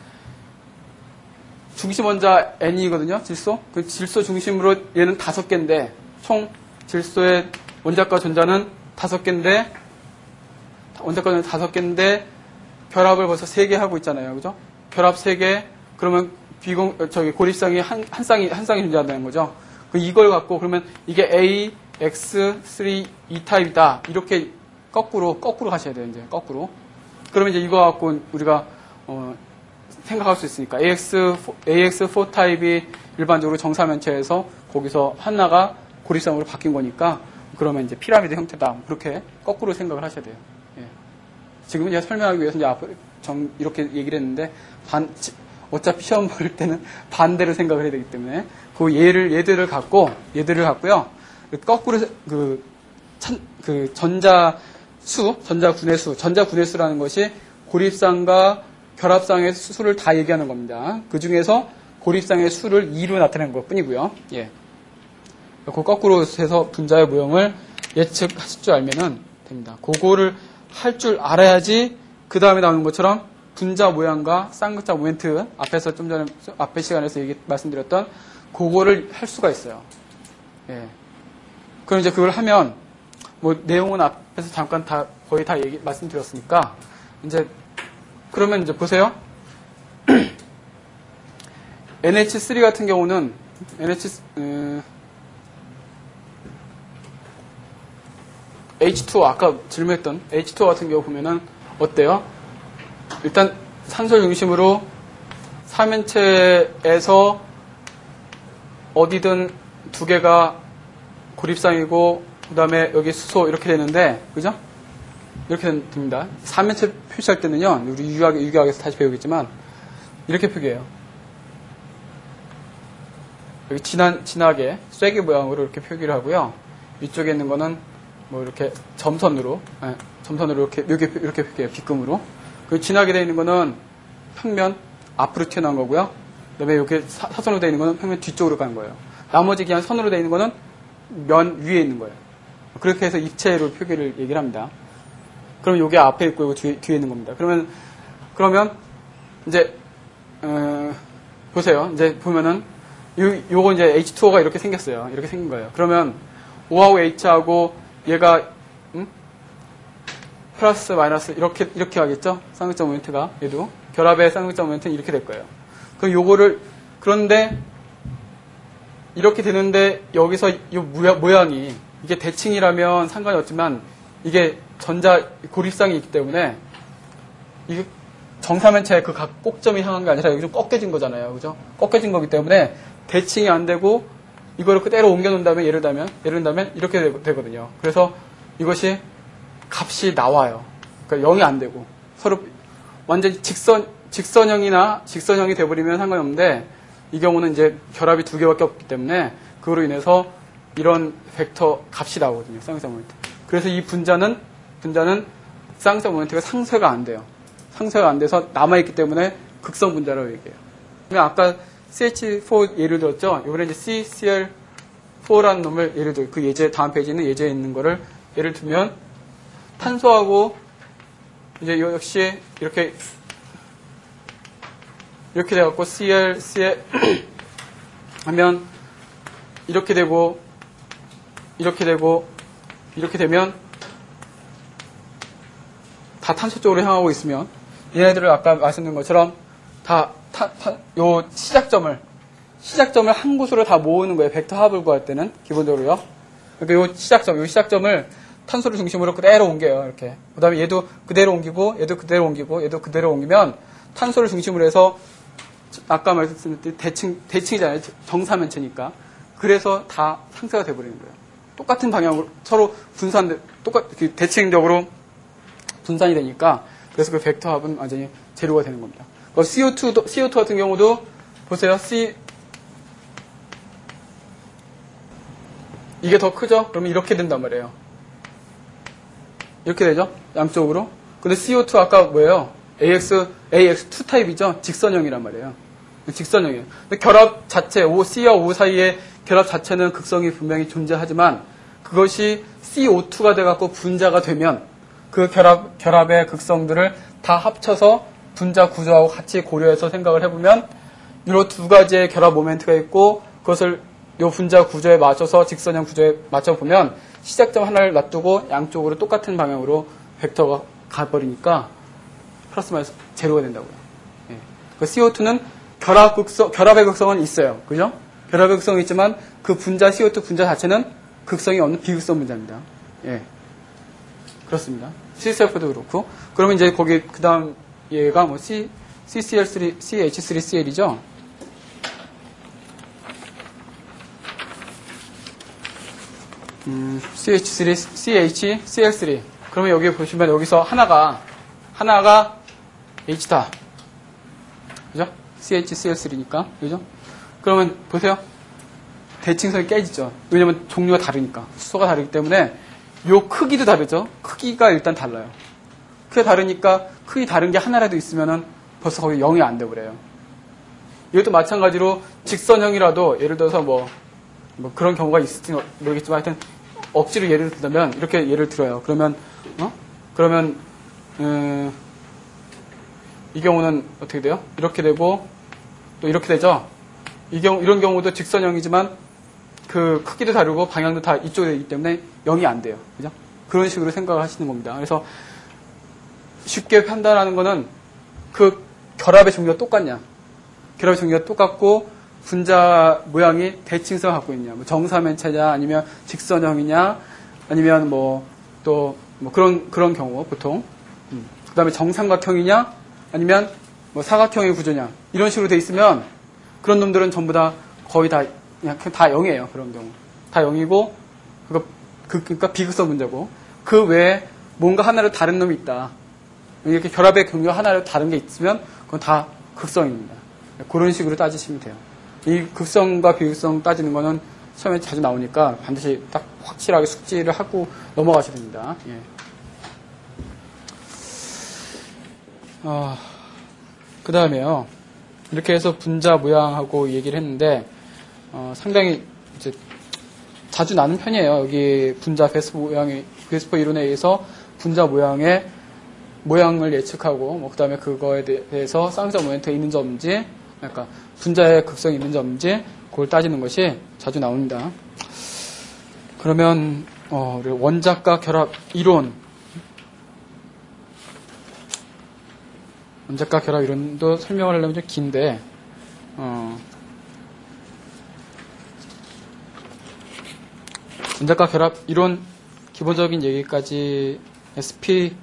Speaker 1: 중심 원자 N이거든요. 질소. 그 질소 중심으로 얘는 5개인데 총 질소의 원자과 전자는 5개인데 원자과 전자는 5개인데 결합을 벌써 3개 하고 있잖아요. 그죠? 결합 3개. 그러면 고립상이 한 쌍이 존재한다는 거죠. 이걸 갖고 그러면 이게 A, X, 3, E 타입이다. 이렇게 거꾸로 가셔야 돼요. 이제 거꾸로. 그러면 이제 이거 갖고 우리가 생각할 수 있으니까 AX4 타입이 일반적으로 정사면체에서 거기서 하나가 고립상으로 바뀐 거니까 그러면 이제 피라미드 형태다. 그렇게 거꾸로 생각을 하셔야 돼요. 예. 지금은 제가 설명하기 위해서 이제 앞으로 이렇게 얘기를 했는데 어차피 시험 볼 때는 반대로 생각을 해야 되기 때문에 얘들을 갖고요. 거꾸로 전자군의 수라는 것이 고립상과 결합상의 수를 다 얘기하는 겁니다. 그 중에서 고립상의 수를 2로 나타낸 것 뿐이고요. 예. 그 거꾸로 해서 분자의 모형을 예측하실 줄 알면은 됩니다. 그거를 할 줄 알아야지 그 다음에 나오는 것처럼 분자 모양과 쌍극자 모멘트 앞에서 좀 전에 앞에 시간에서 말씀드렸던 그거를 할 수가 있어요. 예. 그럼 이제 그걸 하면 뭐 내용은 앞에서 잠깐 거의 다 말씀드렸으니까 이제 그러면 이제 보세요. NH3 같은 경우는 H2O 아까 질문했던 H2O 같은 경우 보면은 어때요? 일단 산소 중심으로 사면체에서 어디든 2개가 고립상이고 그 다음에 여기 수소 이렇게 되는데 그죠? 이렇게 됩니다. 사면체 표시할 때는요, 우리 유기학에서 다시 배우겠지만 이렇게 표기해요. 여기 진하게 쐐기 모양으로 이렇게 표기를 하고요. 위쪽에 있는 거는 뭐 이렇게 점선으로 이렇게 표기해요. 빗금으로. 그 진하게 되어 있는 거는 평면 앞으로 튀어나온 거고요. 그 다음에 이렇게 사선으로 되어 있는 거는 평면 뒤쪽으로 가는 거예요. 나머지 그냥 선으로 되어 있는 거는 면 위에 있는 거예요. 그렇게 해서 입체로 표기를 얘기를 합니다. 그럼 요게 앞에 있고 요거 뒤에 있는 겁니다. 그러면 이제 보세요. 이제 보면은 요거 이제 H2O가 이렇게 생겼어요. 이렇게 생긴 거예요. 그러면 O하고 H하고 얘가 플러스 마이너스 이렇게 가겠죠? 쌍극자 모멘트가 얘도 결합의 쌍극자 모멘트는 이렇게 될 거예요. 그럼 요거를 그런데 이렇게 되는데 여기서 이 모양이 이게 대칭이라면 상관이 없지만 이게 전자 고립상이 있기 때문에 이게 정사면체의 그 각 꼭점이 향한 게 아니라 여기 좀 꺾여진 거잖아요. 그죠? 꺾여진 거기 때문에 대칭이 안 되고 이거를 그대로 옮겨 놓은 다음에 예를 들면 이렇게 되거든요. 그래서 이것이 값이 나와요. 그러니까 0이 안 되고 서로 완전히 직선형이 돼버리면 상관없는데 이 경우는 이제 결합이 2개밖에 없기 때문에 그거로 인해서 이런 벡터 값이 나오거든요. 쌍극자 모멘트. 그래서 이 분자는 쌍극자 모멘트가 상쇄가 안 돼요. 상쇄가 안 돼서 남아있기 때문에 극성 분자라고 얘기해요. 아까 CH4 예를 들었죠. 이번에 이제 CCl4라는 놈을 예를 들어 그 예제 다음 페이지는 예제에 있는 거를 예를 들면 탄소하고 이제 역시 이렇게 돼갖고 Cl 하면 이렇게 되고 이렇게 되면 다 탄소 쪽으로 향하고 있으면 얘네들을 아까 말씀드린 것처럼 요 시작점을 한 곳으로 다 모으는 거예요. 벡터 합을 구할 때는 기본적으로요. 그러니까 요 시작점을 탄소를 중심으로 그대로 옮겨요. 이렇게. 그 다음에 얘도 그대로 옮기고 얘도 그대로 옮기면 탄소를 중심으로 해서 아까 말씀드린 대칭이잖아요. 정사면체니까. 그래서 다 상쇄가 돼버리는 거예요. 똑같은 방향으로 서로 대칭적으로 분산이 되니까 그래서 그 벡터 합은 완전히 제로가 되는 겁니다. CO2 같은 경우도 보세요. 이게 더 크죠? 그러면 이렇게 된단 말이에요. 이렇게 되죠? 양쪽으로. 근데 CO2 아까 뭐예요? AX2 타입이죠? 직선형이란 말이에요. 직선형이에요. 근데 결합 자체, C와 O 사이의 결합 자체는 극성이 분명히 존재하지만 그것이 CO2가 돼갖고 분자가 되면 그 결합의 극성들을 다 합쳐서 분자 구조하고 같이 고려해서 생각을 해보면 이런 두 가지의 결합 모멘트가 있고 그것을 요 분자 구조에 맞춰서 직선형 구조에 맞춰보면 시작점 하나를 놔두고 양쪽으로 똑같은 방향으로 벡터가 가버리니까 플러스 마이너스 제로가 된다고요. 예. 그 CO2는 결합의 극성은 있어요. 그죠? 결합의 극성이 있지만 그 분자 CO2 분자 자체는 극성이 없는 비극성 분자입니다. 예. 그렇습니다. CCl4도 그렇고. 그러면 이제 거기 그 다음 얘가 뭐 CCl3, CH3Cl이죠? CH3, 그러면 여기 보시면 여기서 하나가 H다. 그죠? CHCl3니까. 그죠? 그러면 보세요. 대칭선이 깨지죠. 왜냐면 종류가 다르니까. 수소가 다르기 때문에 요 크기도 다르죠. 크기가 일단 달라요. 크기가 다르니까 크기 다른 게 하나라도 있으면은 벌써 거기 0이 안 되버려요. 이것도 마찬가지로 직선형이라도 예를 들어서 뭐 그런 경우가 있을지 모르겠지만 하여튼 억지로 예를 들면 이렇게 예를 들어요. 그러면 이 경우는 어떻게 돼요? 이렇게 되고 또 이렇게 되죠. 이런 경우도 직선형이지만 그 크기도 다르고 방향도 다 이쪽에 되기 때문에 0이 안 돼요. 그죠? 그런 식으로 생각을 하시는 겁니다. 그래서 쉽게 판단하는 거는 그 결합의 종류가 똑같냐. 결합의 종류가 똑같고 분자 모양이 대칭성을 갖고 있냐. 뭐 정사면체냐 아니면 직선형이냐 아니면 그런 경우 보통. 그 다음에 정삼각형이냐 아니면 뭐 사각형의 구조냐 이런 식으로 돼 있으면 그런 놈들은 전부 다 거의 다 그냥 다 0이에요. 그런 경우 다 0이고 그러니까 비극성 분자고 그 외에 뭔가 하나로 다른 놈이 있다. 이렇게 결합의 경우가 하나로 다른 게 있으면 그건 다 극성입니다. 그런 식으로 따지시면 돼요. 이 극성과 비극성 따지는 거는 시험에 자주 나오니까 반드시 딱 확실하게 숙지를 하고 넘어가셔야 됩니다. 예. 그 다음에요. 이렇게 해서 분자 모양하고 얘기를 했는데, 상당히 이제 자주 나는 편이에요. 여기 분자 베스퍼 이론에 의해서 분자 모양을 예측하고, 그 다음에 그거에 대해서 쌍쌍 모멘트가 있는 점인지, 그러니까 분자의 극성이 있는 점인지, 그걸 따지는 것이 자주 나옵니다. 그러면, 우리 원자과 결합 이론, 원자과 결합 이론도 설명을 하려면 좀 긴데, 원자과 결합 이론 기본적인 얘기까지 SP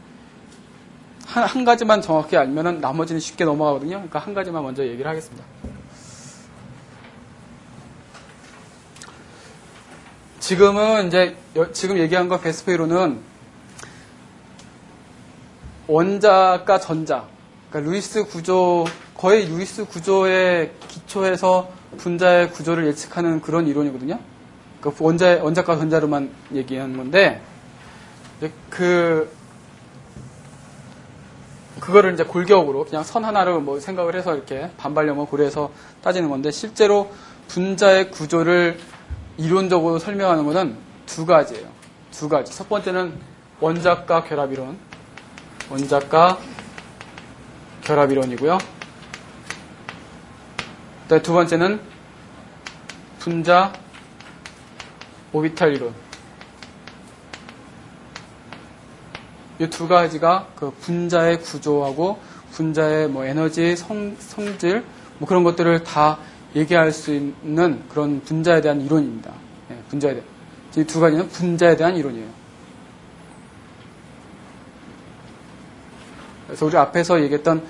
Speaker 1: 한 가지만 정확히 알면은 나머지는 쉽게 넘어가거든요. 그러니까 한 가지만 먼저 얘기를 하겠습니다. 지금 얘기한 거 베스퍼 이론은 원자과 전자, 그러니까 루이스 구조, 거의 루이스 구조에 기초해서 분자의 구조를 예측하는 그런 이론이거든요. 그러니까 원자과 전자로만 얘기하는 건데, 그거를 이제 골격으로 그냥 선 하나로 뭐 생각을 해서 이렇게 반발력을 고려해서 따지는 건데, 실제로 분자의 구조를 이론적으로 설명하는 것은 두 가지예요. 두 가지. 첫 번째는 원자과 결합 이론. 원자과 결합 이론이고요. 두 번째는 분자 오비탈 이론. 이 두 가지가 그 분자의 구조하고 분자의 뭐 에너지, 성질, 뭐 그런 것들을 다 얘기할 수 있는 그런 분자에 대한 이론입니다. 네, 분자에 대한. 이 두 가지는 분자에 대한 이론이에요. 그래서 우리 앞에서 얘기했던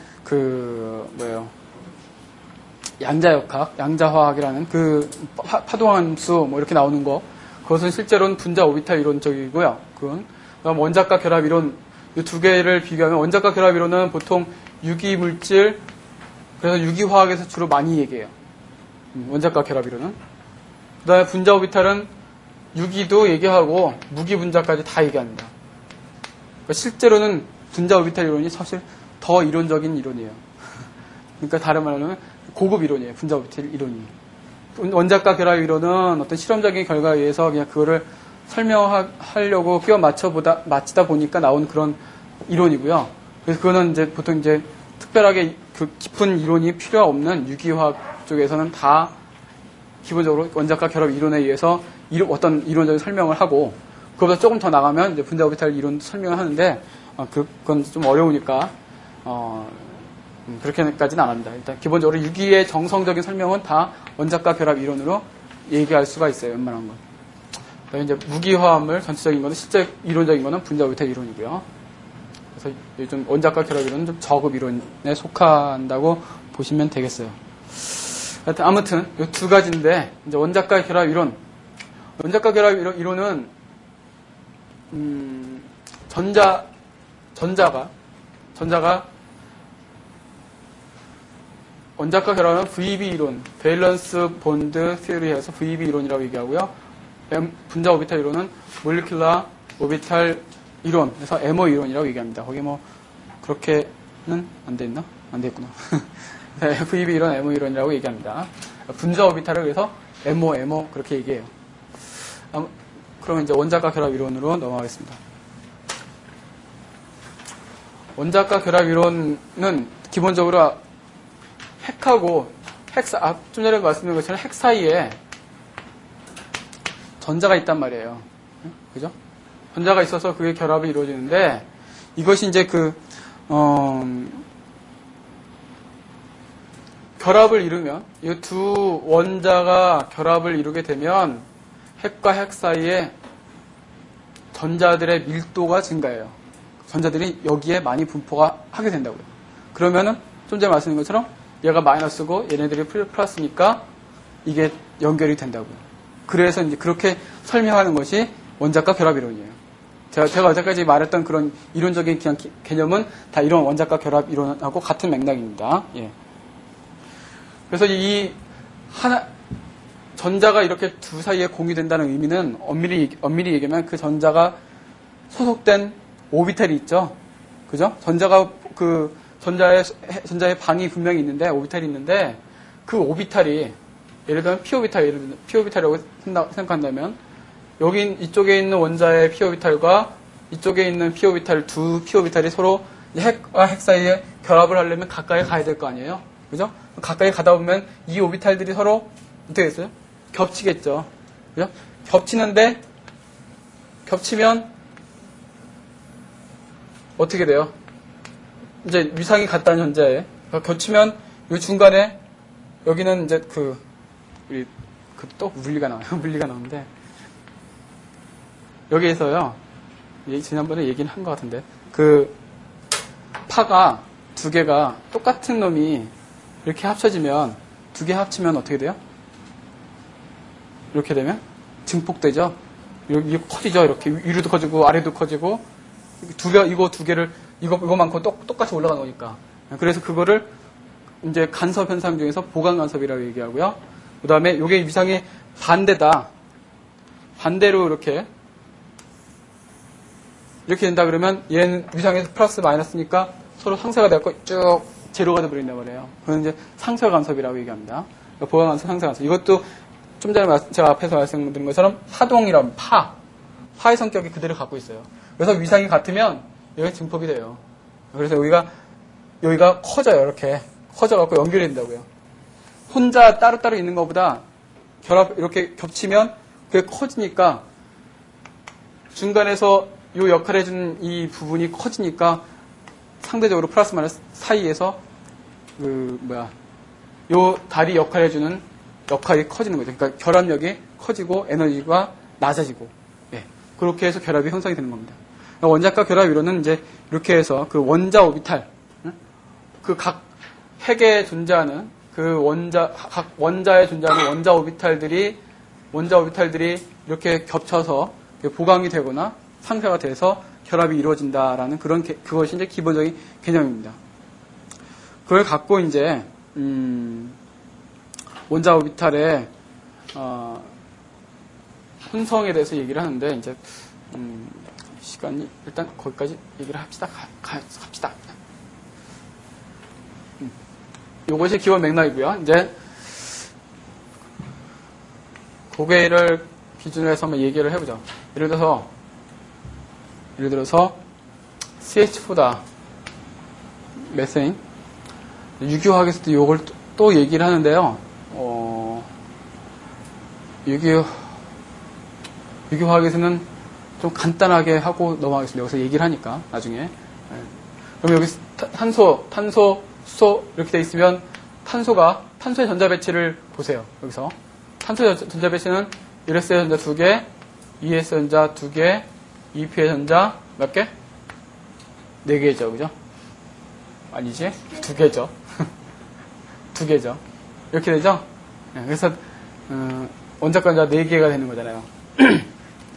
Speaker 1: 양자역학, 양자화학이라는 그 파동함수 뭐 이렇게 나오는 거, 그것은 실제로는 분자 오비탈 이론적이고요. 그럼 원자과 결합 이론, 이 두 개를 비교하면 원자과 결합 이론은 보통 유기물질, 그래서 유기화학에서 주로 많이 얘기해요. 원자과 결합 이론은. 그 다음에 분자 오비탈은 유기도 얘기하고 무기 분자까지 다 얘기합니다. 그러니까 실제로는 분자 오비탈 이론이 사실 더 이론적인 이론이에요. 그러니까 다른 말로 하면 고급 이론이에요. 분자 오비탈 이론이. 원자과 결합 이론은 어떤 실험적인 결과에 의해서 그냥 그거를 설명하려고 끼워 맞추다 보니까 나온 그런 이론이고요. 그래서 그거는 이제 보통 이제 특별하게 그 깊은 이론이 필요 없는 유기화학 쪽에서는 다 기본적으로 원자과 결합 이론에 의해서 어떤 이론적인 설명을 하고, 그거보다 조금 더 나가면 이제 분자 오비탈 이론 설명을 하는데, 그건 좀 어려우니까 그렇게까지는 안 합니다. 일단 기본적으로 유기의 정성적인 설명은 다 원자과 결합 이론으로 얘기할 수가 있어요. 웬만한 건. 그래서 이제 무기화합물 전체적인 거는 실제 이론적인 거는 분자 오비탈 이론이고요. 그래서 요즘 원자과 결합 이론은 좀 저급 이론에 속한다고 보시면 되겠어요. 하여튼 아무튼 이 두 가지인데, 이제 원자과 결합 이론. 원자과 결합 이론은 전자가 원자과 결합은 VB 이론, 밸런스 본드 시리에서 VB 이론이라고 얘기하고요. 분자 오비탈 이론은 몰리큘라 오비탈 이론, 그래서 MO 이론이라고 얘기합니다. 거기 뭐 그렇게는 안 돼 있나? 안 돼 있구나. 네, VB 이론, MO 이론이라고 얘기합니다. 분자 오비탈을 그래서 MO 그렇게 얘기해요. 그러면 이제 원자과 결합 이론으로 넘어가겠습니다. 원자과 결합 이론은 기본적으로 핵하고 좀 전에 말씀드린 것처럼 핵 사이에 전자가 있단 말이에요. 그죠? 전자가 있어서 그게 결합이 이루어지는데, 이것이 이제 결합을 이루면, 이 두 원자가 결합을 이루게 되면 핵과 핵 사이에 전자들의 밀도가 증가해요. 전자들이 여기에 많이 분포가 하게 된다고요. 그러면은 좀 전에 말씀드린 것처럼 얘가 마이너스고 얘네들이 플러스니까 이게 연결이 된다고요. 그래서 이제 그렇게 설명하는 것이 원자과 결합 이론이에요. 제가 어제까지 말했던 그런 이론적인 개념은 다 이런 원자과 결합 이론하고 같은 맥락입니다. 예. 그래서 전자가 이렇게 두 사이에 공유된다는 의미는 엄밀히 얘기하면 그 전자가 소속된 오비탈이 있죠. 그죠? 전자의 방이 분명히 있는데, 오비탈이 있는데, 그 오비탈이, 예를 들면 P오비탈이라고 생각한다면, 이쪽에 있는 원자의 P오비탈과 이쪽에 있는 두 P오비탈이 서로 핵과 핵 사이에 결합을 하려면 가까이 가야 될 거 아니에요? 그죠? 가까이 가다 보면 이 오비탈들이 서로 어떻게 됐어요? 겹치겠죠. 그죠? 겹치면 어떻게 돼요? 이제 위상이 같다는 현자에 겹치면 이 중간에 여기는 이제 또 물리가 나와요. 물리가 나오는데, 여기에서요, 지난번에 얘기는 한 것 같은데, 파가 두 개가 똑같은 놈이 이렇게 합쳐지면, 두 개 합치면 어떻게 돼요? 이렇게 되면 증폭되죠? 이게 커지죠? 이렇게 위로도 커지고 아래도 커지고, 이거 두 개를 이거만큼 똑같이 올라가는 거니까. 그래서 그거를 이제 간섭 현상 중에서 보강 간섭이라고 얘기하고요. 그 다음에 이게 위상의 반대다. 반대로 이렇게 된다 그러면 얘는 위상에서 플러스 마이너스니까 서로 상쇄가 되고 쭉 제로가 돼버린단 말이에요. 그건 이제 상쇄 간섭이라고 얘기합니다. 그러니까 보강 간섭, 상쇄 간섭. 이것도 좀 전에 제가 앞에서 말씀드린 것처럼 파동이라면 파의 성격이 그대로 갖고 있어요. 그래서 위상이 같으면 여기 증폭이 돼요. 그래서 여기가 커져요. 이렇게 커져갖고 연결이 된다고요. 혼자 따로따로 있는 것보다 이렇게 겹치면 그게 커지니까 중간에서 이 역할을 해주는 이 부분이 커지니까 상대적으로 플러스 마이너스 사이에서 요 다리 역할을 해주는 역할이 커지는 거죠. 그러니까 결합력이 커지고 에너지가 낮아지고, 예. 그렇게 해서 결합이 형성이 되는 겁니다. 원자과 결합 이론은 이제 이렇게 해서 그 원자 오비탈, 그 각 핵에 존재하는 각 원자에 존재하는 원자 오비탈들이 이렇게 겹쳐서 보강이 되거나 상쇄가 돼서 결합이 이루어진다라는 그것이 이제 기본적인 개념입니다. 그걸 갖고 이제 원자 오비탈의 혼성에 대해서 얘기를 하는데, 이제 시간이 일단 거기까지 얘기를 합시다. 갑시다. 요것이 기본 맥락이고요. 이제 고개를 기준으로 해서 한번 얘기를 해보죠. 예를 들어서 CH4다. 메세인. 유기화학에서도 이걸 또 얘기를 하는데요. 유기화학에서는 좀 간단하게 하고 넘어가겠습니다. 여기서 얘기를 하니까 나중에. 그럼 여기 탄소, 수소 이렇게 돼 있으면 탄소의 전자 배치를 보세요. 여기서 탄소의 전자 배치는 1s의 전자 2개, 2s 전자 2개, 2p의 전자 몇 개? 4개죠, 그죠? 아니지? 2개죠. 2개죠. 이렇게 되죠? 그래서 원자과 전자 4개가 되는 거잖아요.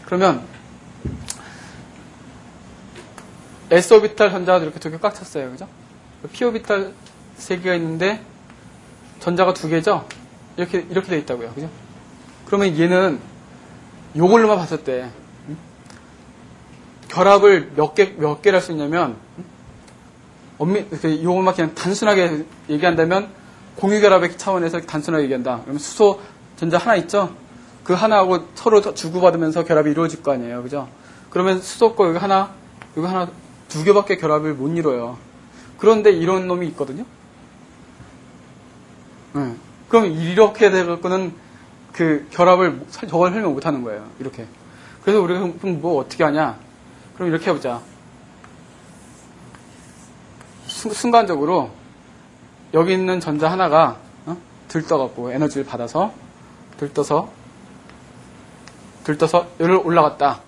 Speaker 1: 그러면 s오비탈 전자가 이렇게 2개 꽉 찼어요, 그죠? p오비탈 3개가 있는데 전자가 2개죠? 이렇게 돼 있다고요, 그죠? 그러면 얘는 요걸로만 봤을 때 결합을 몇 개를 할 수 있냐면 요것만 그냥 단순하게 얘기한다면 공유결합의 차원에서 단순하게 얘기한다. 그러면 수소 전자 하나 있죠? 그 하나하고 서로 주고받으면서 결합이 이루어질 거 아니에요, 그죠? 그러면 수소 거 여기 하나 2개밖에 결합을 못 이뤄요. 그런데 이런 놈이 있거든요? 그럼 이렇게 되고는 그 결합을 저걸 설명 못 하는 거예요. 이렇게. 그래서 우리가 그럼 뭐 어떻게 하냐? 그럼 이렇게 해보자. 순간적으로 여기 있는 전자 하나가 들떠갖고 에너지를 받아서 들떠서 여기로 올라갔다.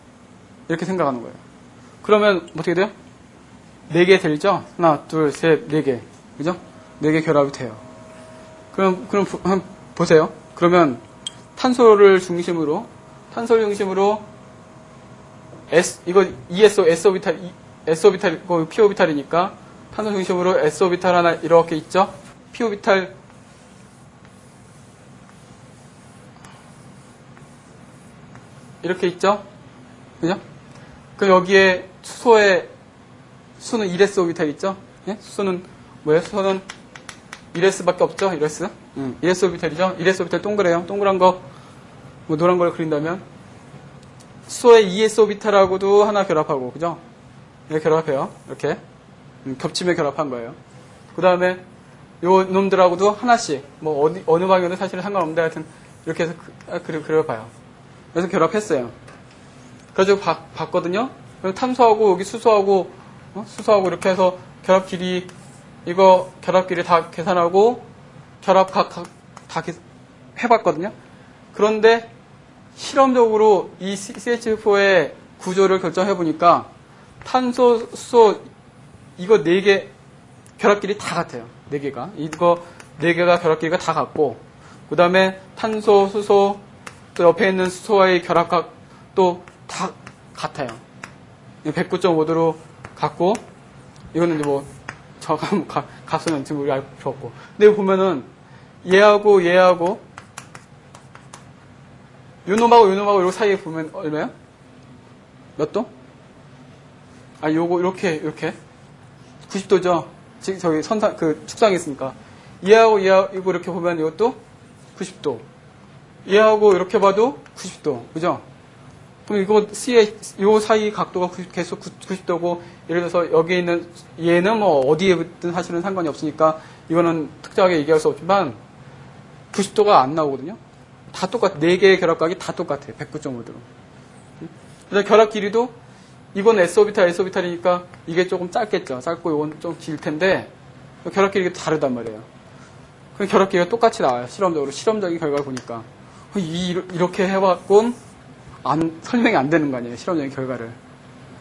Speaker 1: 이렇게 생각하는 거예요. 그러면 어떻게 돼요? 4개 들죠? 하나, 둘, 셋, 4개. 그죠? 4개 결합이 돼요. 그럼 한번 보세요. 그러면 탄소를 중심으로 이거 S오비탈, P오비탈이니까 탄소 중심으로 S오비탈 하나 이렇게 있죠? P오비탈 이렇게 있죠? 그죠? 그럼 여기에 수는 1s 오비탈 있죠? 예? 수소는 뭐예요? 수소는 1s밖에 없죠? 1s? 1s 오비탈이죠? 1s 오비탈 동그래요. 동그란 거, 뭐 노란 걸 그린다면 수소의 2s 오비탈하고도 하나 결합하고, 그죠? 이렇게 결합해요. 이렇게. 겹치며 결합한 거예요. 그 다음에 요 놈들하고도 하나씩, 뭐 어느 방향도 사실은 상관없는데 하여튼 이렇게 해서 그려봐요. 그래서 결합했어요. 그래서 봤거든요? 그럼 탄소하고 여기 수소하고 이렇게 해서 결합 길이 다 계산하고 결합 다 해봤거든요. 그런데 실험적으로 이 CH4의 구조를 결정해보니까 탄소, 수소 이거 4개 결합 길이 다 같아요. 4개가. 이거 4개가 결합 길이가 다 같고 그 다음에 탄소, 수소 또 옆에 있는 수소와의 결합각도 다 같아요. 109.5도로 같고 이거는 이제 뭐 값은 지금 우리 알 필요 없고. 근데 이거 보면은 얘하고 요 놈하고 요 사이에 보면 얼마야? 몇 도? 요거 이렇게 90도죠. 지금 저기 축상이 있으니까 얘하고 이거 이렇게 보면 이것도 90도. 얘하고 이렇게 봐도 90도. 그죠? 그럼 이거 요 사이 각도가 계속 90도고, 예를 들어서 여기 있는 얘는 뭐 어디에 붙든 사실은 상관이 없으니까 이거는 특정하게 얘기할 수 없지만 90도가 안 나오거든요. 다 똑같아. 4개의 결합각이 다 똑같아요. 109.5도로. 그래서 결합 길이도 이건 S오비탈이니까 이게 조금 짧겠죠. 짧고 이건 좀 길 텐데 결합 길이가 다르단 말이에요. 그럼 결합 길이가 똑같이 나와요. 실험적인 결과를 보니까. 이렇게 해봤곤 설명이 안 되는 거 아니에요. 실험적인 결과를.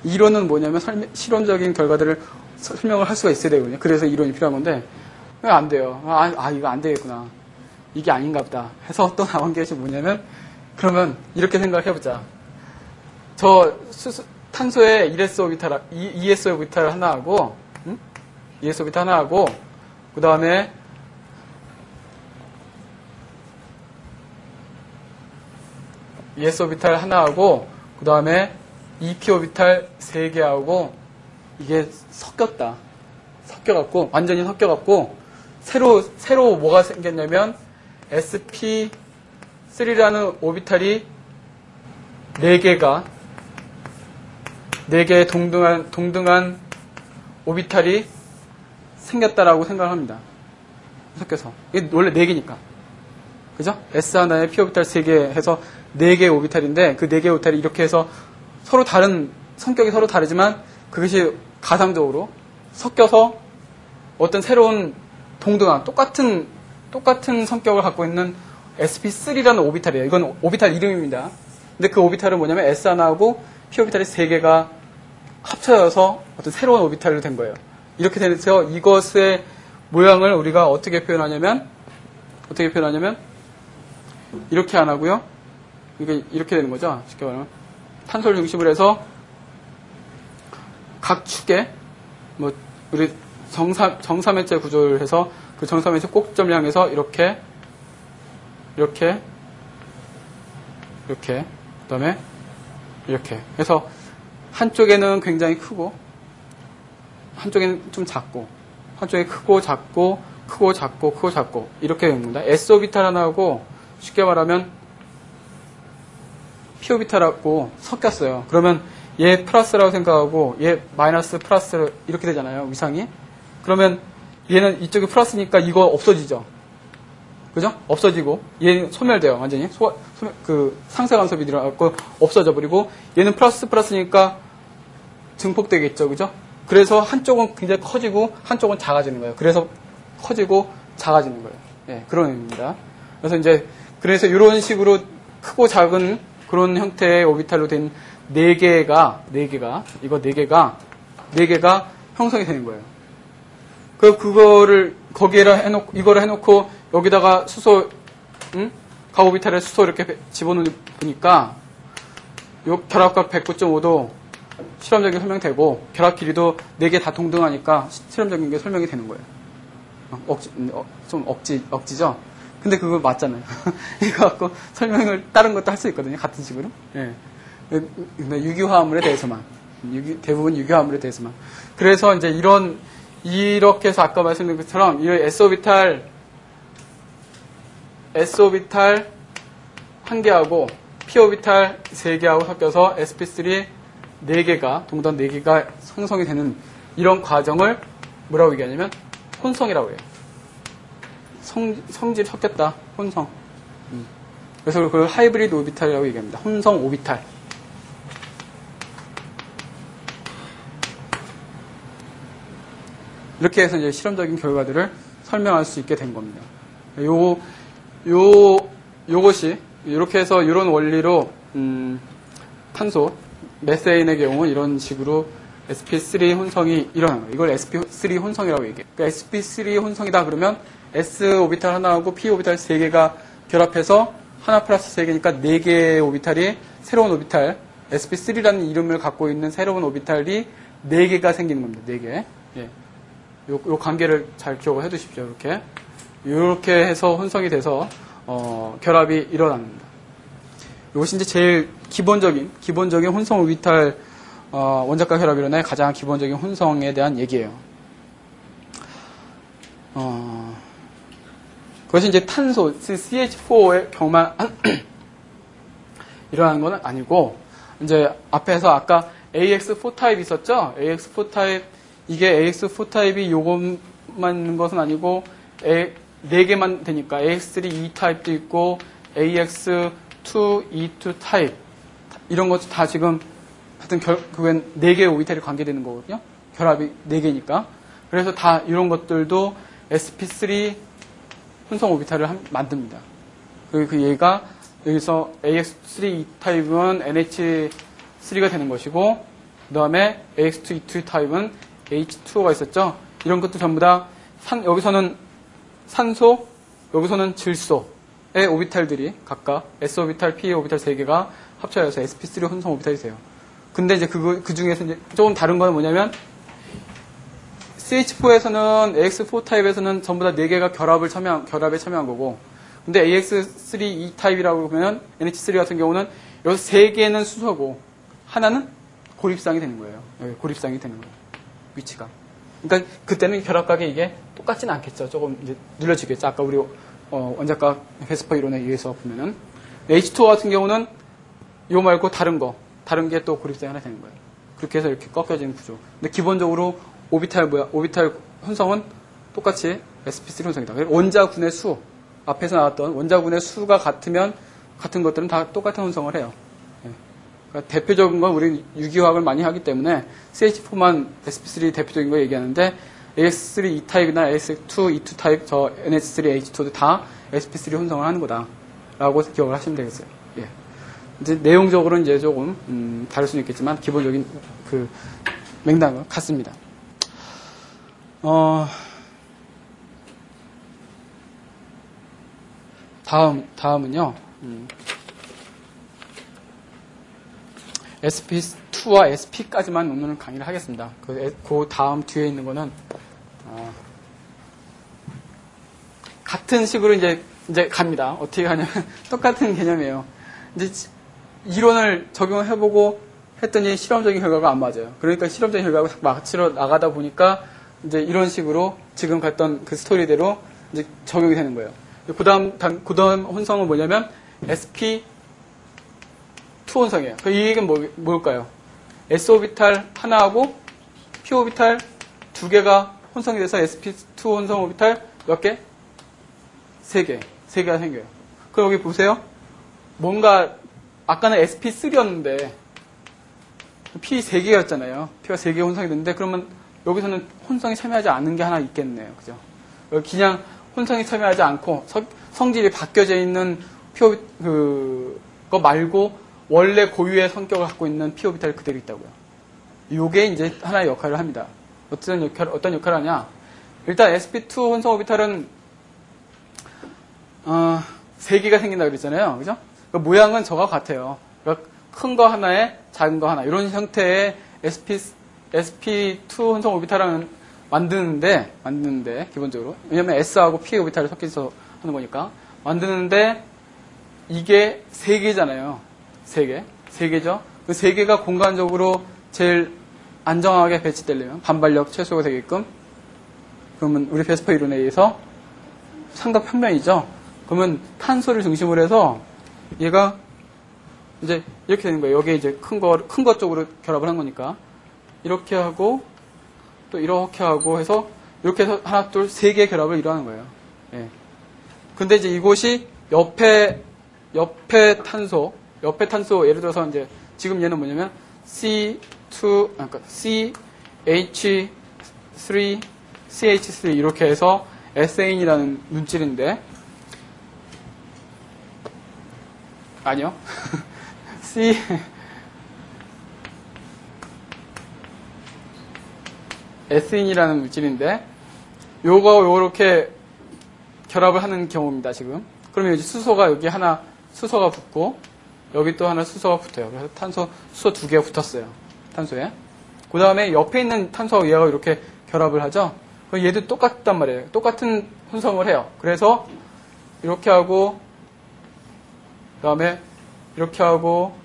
Speaker 1: 이론은 뭐냐면 실험적인 결과들을 설명을 할 수가 있어야 되거든요. 그래서 이론이 필요한 건데 왜 안 돼요? 이거 안 되겠구나. 이게 아닌가 보다 해서 또 나온 게 뭐냐면, 그러면 이렇게 생각해보자. 탄소에 2s 오비탈 하나 하고, 2s 오비탈 하나 하고, 그 다음에 ES 오비탈 하나 하고, 그 다음에 2p 오비탈 3개하고 이게 섞여갖고 완전히 섞여갖고 새로 뭐가 생겼냐면 sp3라는 오비탈이 4개의 동등한 오비탈이 생겼다라고 생각을 합니다. 섞여서. 이게 원래 4개니까. 그죠? S 하나에 p 오비탈 3개 해서 4개의 오비탈인데 그 4개의 오비탈이 이렇게 해서 서로 다른, 성격이 서로 다르지만 그것이 가상적으로 섞여서 어떤 새로운 동등한, 똑같은 성격을 갖고 있는 sp3라는 오비탈이에요. 이건 오비탈 이름입니다. 근데 그 오비탈은 뭐냐면 S 하나하고 p 오비탈이 3개가 합쳐져서 어떤 새로운 오비탈로 된 거예요. 이렇게 돼서 이것의 모양을 우리가 어떻게 표현하냐면 이렇게 안 하고요. 이게 이렇게 되는 거죠. 쉽게 말하면 탄소를 중심으로 해서 각 축에 뭐 우리 정삼면체 구조를 해서 그 정삼면체 꼭지점을 향해서 이렇게 그다음에 이렇게 해서 한쪽에는 굉장히 크고 한쪽에는 좀 작고 한쪽에 크고 작고 이렇게 되는 겁니다. S 오비탈 하나하고 쉽게 말하면 P 오비탈하고 섞였어요. 그러면 얘 플러스라고 생각하고 얘 마이너스 플러스 이렇게 되잖아요. 위상이. 그러면 얘는 이쪽이 플러스니까 이거 없어지죠. 그죠? 없어지고 얘는 소멸돼요. 완전히 그 상쇄 간섭이 일어나고 없어져 버리고 얘는 플러스니까 증폭되겠죠. 그죠? 그래서 한쪽은 굉장히 커지고 한쪽은 작아지는 거예요. 그래서 커지고 작아지는 거예요. 예, 그런 의미입니다. 그래서 이런 식으로 크고 작은 그런 형태의 오비탈로 된 4개가 형성이 되는 거예요. 그거를 이거를 해놓고 여기다가 각 오비탈에 수소 이렇게 집어넣으니까 요 결합각 109.5도 실험적인 설명되고 결합 길이도 4개 다 동등하니까 실험적인 게 설명이 되는 거예요. 억지죠? 근데 그거 맞잖아요. 이거 갖고 설명을 다른 것도 할 수 있거든요. 같은 식으로. 예. 유기화합물에 대해서만. 대부분 유기화합물에 대해서만. 그래서 이제 이렇게 해서 아까 말씀드린 것처럼 이 S오비탈 1개하고 P오비탈 3개하고 섞여서 sp3 4개가, 동전 4개가 형성이 되는 이런 과정을 뭐라고 얘기하냐면 혼성이라고 해요. 성질이 섞였다. 혼성. 그래서 그걸 하이브리드 오비탈이라고 얘기합니다. 혼성 오비탈. 이렇게 해서 이제 실험적인 결과들을 설명할 수 있게 된 겁니다. 요것이 이렇게 해서 이런 원리로 탄소 메세인의 경우는 이런 식으로 sp3 혼성이 일어나는 거예요. 이걸 sp3 혼성이라고 얘기해요. 그러니까 sp3 혼성이다 그러면 s 오비탈 하나하고 p 오비탈 3개가 결합해서 하나 플러스 3개니까 4개의 오비탈이 새로운 오비탈 sp3라는 이름을 갖고 있는 새로운 오비탈이 4개가 생기는 겁니다. 4개. 예. 요 관계를 잘 기억을 해 두십시오. 이렇게 해서 혼성이 돼서 결합이 일어납니다. 이것이 이제 제일 기본적인 혼성 오비탈 원자과 결합 이론의 가장 기본적인 혼성에 대한 얘기예요. 그것이 이제 탄소 CH4의 경우만 일어나는 건 아니고 이제 앞에서 아까 AX4 타입 있었죠? AX4 타입 이게 AX4 타입이 요것만 있는 것은 아니고 4개만 되니까 AX3 E 타입도 있고 AX2 E2 타입 이런 것도 다 지금 하여튼 그건 4개의 오비탈이 관계되는 거거든요. 결합이 4개니까. 그래서 다 이런 것들도 sp3 혼성 오비탈을 만듭니다. 그 얘가 여기서 AX3 E 타입은 NH3가 되는 것이고 그 다음에 AX2 E2 타입은 H2O가 있었죠. 이런 것도 전부 다 여기서는 산소, 여기서는 질소의 오비탈들이 각각 S 오비탈, P 오비탈 3개가 합쳐져서 sp3 혼성 오비탈이 돼요. 근데 이제 그 중에서 이제 조금 다른 건 뭐냐면 CH4에서는 AX4 타입에서는 전부 다 4개가 결합에 참여한 거고 근데 AX3 E 타입이라고 보면 NH3 같은 경우는 여기서 3개는 수소고 하나는 고립상이 되는 거예요. 여기 고립상이 되는 거예요. 위치가. 그러니까 그때는 결합각이 이게 똑같지는 않겠죠. 조금 이제 눌려지겠죠. 아까 우리 원자각 베스퍼 이론에 의해서 보면은 H2O 같은 경우는 요 말고 다른 게 또 고립상이 하나 되는 거예요. 그렇게 해서 이렇게 꺾여지는 구조. 근데 기본적으로 오비탈 혼성은 똑같이 sp3 혼성이다. 원자군의 수, 앞에서 나왔던 원자군의 수가 같으면 같은 것들은 다 똑같은 혼성을 해요. 그러니까 대표적인 건 우리는 유기화학을 많이 하기 때문에 CH4만 sp3 대표적인 거 얘기하는데 AS3 E타입이나 AS2 E2 타입, 저 NH3 H2도 다 sp3 혼성을 하는 거다라고 기억을 하시면 되겠어요. 예. 이제 내용적으로는 이제 조금 다를 수는 있겠지만 기본적인 그 맥락은 같습니다. 다음은요. SP2와 SP까지만 오늘 강의를 하겠습니다. 그 다음 뒤에 있는 거는 같은 식으로 이제 갑니다. 어떻게 가냐면 똑같은 개념이에요. 이제 이론을 적용을 해보고 했더니 실험적인 결과가 안 맞아요. 그러니까 실험적인 결과가 맞추러 나가다 보니까 이제 이런 식으로 지금 갔던 그 스토리대로 이제 적용이 되는 거예요. 그 다음 혼성은 뭐냐면 SP2 혼성이에요. 이 얘기는 뭘까요? S오비탈 하나하고 P오비탈 두 개가 혼성이 돼서 SP2 혼성 오비탈 몇 개? 세 개가 생겨요. 그럼 여기 보세요. 뭔가 아까는 SP3였는데 P 3개였잖아요. P가 3개 혼성이 됐는데 그러면 여기서는 혼성이 참여하지 않는 게 하나 있겠네요. 그죠? 여기 그냥 혼성이 참여하지 않고 성질이 바뀌어져 있는 그거 말고 원래 고유의 성격을 갖고 있는 P오비탈이 그대로 있다고요. 요게 이제 하나의 역할을 합니다. 어떤 역할을 하냐? 일단 SP2 혼성 오비탈은 3개가 생긴다 그랬잖아요. 그죠? 그러니까 모양은 저와 같아요. 그러니까 큰 거 하나에 작은 거 하나. 이런 형태의 SP2 혼성 오비탈을 만드는데, 기본적으로. 왜냐면 S하고 P 오비탈을 섞여서 하는 거니까. 만드는데, 이게 3개잖아요. 3개. 3개죠? 그 3개가 공간적으로 제일 안정하게 배치되려면, 반발력 최소가 되게끔. 그러면 우리 베스퍼 이론에 의해서 삼각평면이죠? 그러면 탄소를 중심으로 해서 얘가 이제 이렇게 되는 거예요. 여기에 이제 큰 거 쪽으로 결합을 한 거니까. 이렇게 하고, 또 이렇게 하고 해서, 이렇게 해서 하나, 둘, 세 개의 결합을 이루는 거예요. 예. 근데 이제 이곳이 옆에 탄소, 예를 들어서 이제, 지금 얘는 뭐냐면, CH3 이렇게 해서 SN이라는 물질인데, 아니요. 에스인이라는 물질인데 요거 요렇게 결합을 하는 경우입니다. 지금. 그러면 이제 수소가 여기 하나 수소가 붙고 여기 또 하나 수소가 붙어요. 그래서 수소 2개가 붙었어요. 탄소에. 그 다음에 옆에 있는 탄소하고 얘가 이렇게 결합을 하죠. 그럼 얘도 똑같단 말이에요. 똑같은 혼성을 해요. 그래서 이렇게 하고 그 다음에 이렇게 하고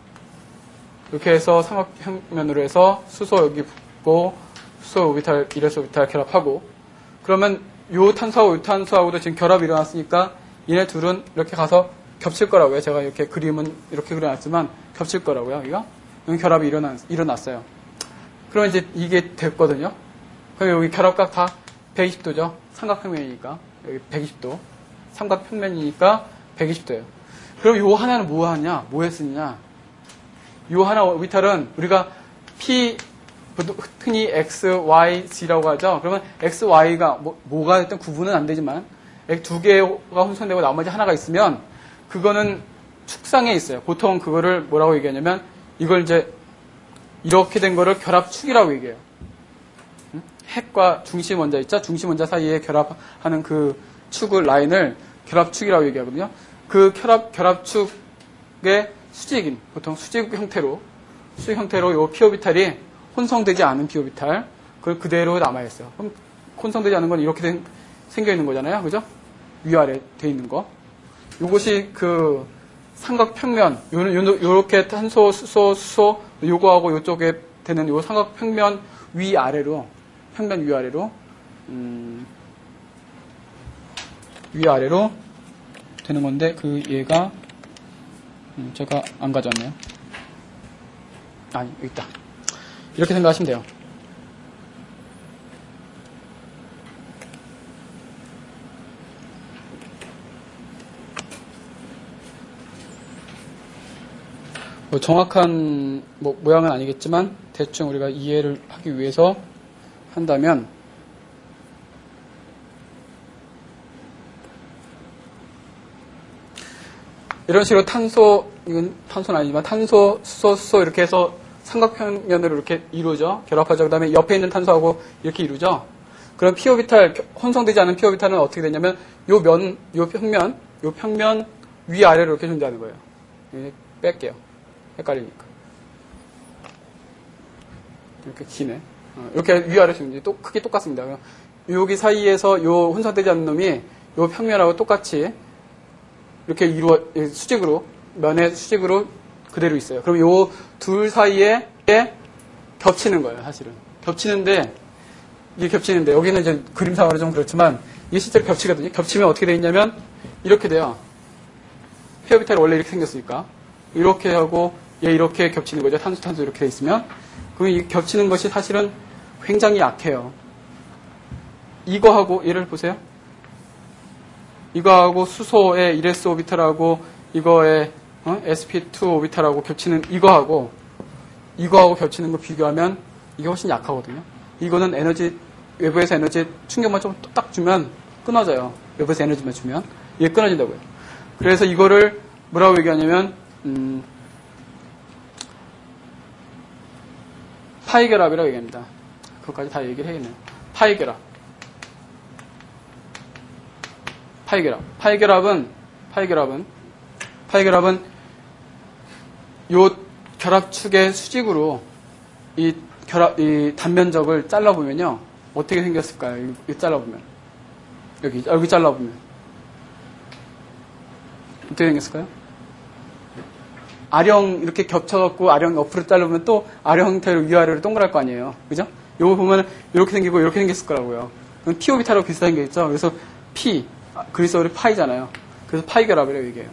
Speaker 1: 이렇게 해서 삼각형면으로 해서 수소 여기 붙고 수소 오비탈, 이레스 오비탈 결합하고 그러면 요 탄소하고 요 탄소하고도 지금 결합이 일어났으니까 얘네 둘은 이렇게 가서 겹칠 거라고요. 제가 이렇게 그림은 이렇게 그려놨지만 겹칠 거라고요. 여기가 결합이 일어났어요. 그러면 이제 이게 됐거든요. 그럼 여기 결합각 다 120도죠. 삼각평면이니까 여기 120도. 삼각평면이니까 120도예요. 그럼 요 하나는 뭐 하냐? 뭐에 쓰느냐? 요 하나 오비탈은 우리가 P 흔히 X, Y, Z라고 하죠. 그러면 X, Y가 뭐가 됐든 구분은 안 되지만 두 개가 혼성되고 나머지 하나가 있으면 그거는 축상에 있어요. 보통 그거를 뭐라고 얘기하냐면 이걸 이제 이렇게 된 거를 결합축이라고 얘기해요. 핵과 중심 원자 있죠? 중심 원자 사이에 결합하는 그 축을 라인을 결합축이라고 얘기하거든요. 그 결합축의 수직인 보통 수직 형태로 요 P오비탈이 혼성되지 않은 P오비탈 그걸 그대로 남아있어요. 그럼 혼성되지 않은 건 이렇게 생겨 있는 거잖아요. 그죠? 위아래 돼 있는 거. 요것이 그 삼각평면 요렇게 탄소, 수소, 요거하고 요쪽에 되는 요 삼각평면 위아래로 평면 위아래로 되는 건데 그 얘가 제가 안 가져왔네요. 아니 여기 있다. 이렇게 생각하시면 돼요. 뭐 정확한 모양은 아니겠지만 대충 우리가 이해를 하기 위해서 한다면 이런 식으로 이건 탄소는 아니지만 탄소, 수소 이렇게 해서 삼각평면으로 이렇게 이루어져 결합하죠. 그 다음에 옆에 있는 탄소하고 이렇게 이루죠. 그럼 피오비탈, 혼성되지 않은 피오비탈은 어떻게 되냐면 요 평면 위아래로 이렇게 존재하는 거예요. 뺄게요. 헷갈리니까. 이렇게 기네. 이렇게 위아래 존재, 크게 똑같습니다. 여기 사이에서 요 혼성되지 않는 놈이 요 평면하고 똑같이 이렇게 수직으로, 면의 수직으로 그대로 있어요. 그럼 요 둘 사이에 겹치는 거예요, 사실은. 이게 겹치는데, 여기는 이제 그림상으로 좀 그렇지만, 이게 실제로 겹치거든요. 겹치면 어떻게 돼 있냐면, 이렇게 돼요. 피오비탈이 원래 이렇게 생겼으니까. 이렇게 하고, 얘 이렇게 겹치는 거죠. 탄소 이렇게 돼 있으면. 그럼 이 겹치는 것이 사실은 굉장히 약해요. 이거하고, 얘를 보세요. 이거하고 수소의 1s 오비탈하고 이거의 sp2 오비탈하고 겹치는 이거하고 겹치는 거 비교하면 이게 훨씬 약하거든요. 이거는 외부에서 에너지 충격만 좀 딱 주면 끊어져요. 외부에서 에너지만 주면 이게 끊어진다고요. 그래서 이거를 뭐라고 얘기하냐면 파이 결합이라고 얘기합니다. 그것까지 다 얘기를 해야겠네요. 파이 결합은 요 결합축의 수직으로 이 단면적을 잘라보면요. 어떻게 생겼을까요? 여기 잘라보면. 여기 잘라보면. 어떻게 생겼을까요? 아령 이렇게 겹쳐갖고 아령 옆으로 자르면 또 아령 형태로 위아래로 동그랄 거 아니에요. 그죠? 요거 보면 이렇게 생기고 이렇게 생겼을 거라고요. 그건 피오비탈하고 비슷한 게 있죠. 그래서 그리스어로 파이잖아요. 그래서 파이 결합이라고 얘기해요.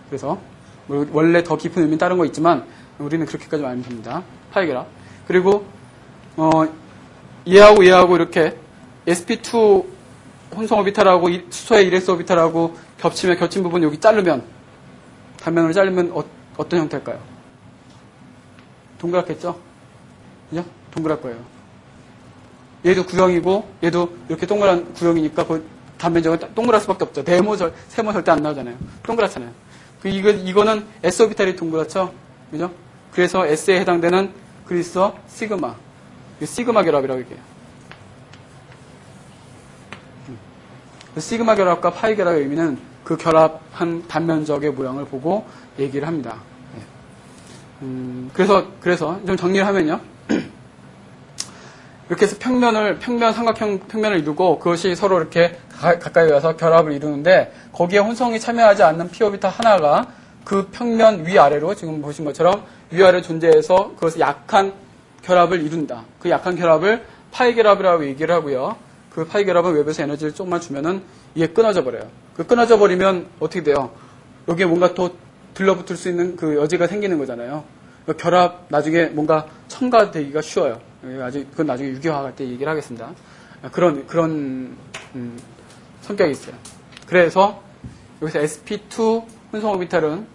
Speaker 1: 그래서 원래 더 깊은 의미는 다른 거 있지만 우리는 그렇게까지 알면 됩니다. 파이 결합. 그리고 얘하고 이렇게 sp2 혼성 오비탈하고 수소의 1s 오비탈하고 겹친 부분 여기 자르면 단면으로 자르면 어떤 형태일까요? 동그랗겠죠? 그죠? 동그랄 거예요. 얘도 구형이고 얘도 이렇게 동그란 구형이니까 그 단면적은 동그랄 수밖에 없죠. 세모 절대 안 나오잖아요. 동그랗잖아요. 이거는 S 오비탈이 동그랗죠? 그죠? 그래서 S에 해당되는 그리스어 시그마. 시그마 결합이라고 얘기해요. 시그마 결합과 파이 결합의 의미는 그 결합한 단면적의 모양을 보고 얘기를 합니다. 그래서 좀 정리를 하면요. 이렇게 해서 삼각형 평면을 이루고 그것이 서로 이렇게 가까이 와서 결합을 이루는데 거기에 혼성이 참여하지 않는 피오비탈 하나가 그 평면 위아래로 지금 보신 것처럼 위아래 존재해서 그것을 약한 결합을 이룬다. 그 약한 결합을 파이 결합이라고 얘기를 하고요. 그 파이 결합은 외부에서 에너지를 조금만 주면은 이게 끊어져 버려요. 그 끊어져 버리면 어떻게 돼요? 여기에 뭔가 또 들러붙을 수 있는 그 여지가 생기는 거잖아요. 그 결합 나중에 뭔가 첨가되기가 쉬워요. 그건 나중에 유기화할 때 얘기를 하겠습니다. 그런 성격이 있어요. 그래서 여기서 sp2 혼성 오비탈은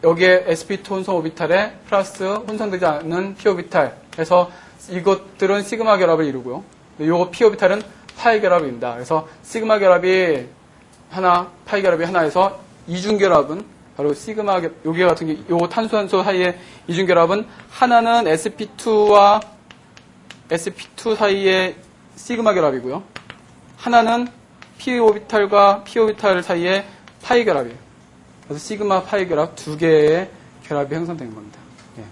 Speaker 1: 여기에 sp2 혼성 오비탈에 플러스 혼성되지 않는 p 오비탈 해서 이것들은 시그마 결합을 이루고요. 요거 p 오비탈은 파이 결합입니다. 그래서 시그마 결합이 하나, 파이 결합이 하나에서 이중 결합은 바로 시그마, 여기 같은 게, 요 탄소 사이의 이중 결합은 하나는 sp2와 sp2 사이의 시그마 결합이고요. 하나는 p 오비탈과 p 오비탈 사이의 파이 결합이에요. 그래서 시그마 파이 결합 두 개의 결합이 형성되는 겁니다. 예.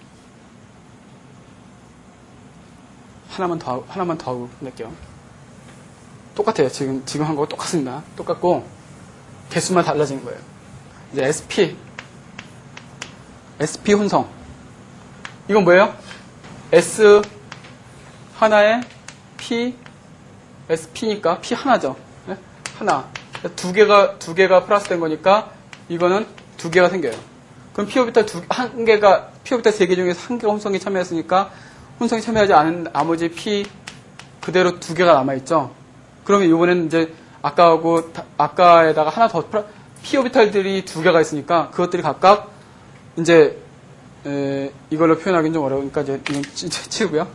Speaker 1: 하나만 더 하고 끝낼게요. 똑같아요. 지금 한 거 똑같습니다. 똑같고 개수만 달라지는 거예요. 이제 SP 혼성. 이건 뭐예요? S 하나에 P, SP니까 P 하나죠. 네? 하나. 두 개가 플러스 된 거니까 이거는 두 개가 생겨요. 그럼 P 오비탈 P 오비탈 3개 중에서 한 개가 혼성에 참여했으니까 혼성에 참여하지 않은 나머지 P 그대로 두 개가 남아있죠. 그러면 이번에는 이제 아까에다가 하나 더 P 오비탈들이 두 개가 있으니까 그것들이 각각 이제 이걸로 표현하기는 좀 어려우니까 이제 이건 치우고요.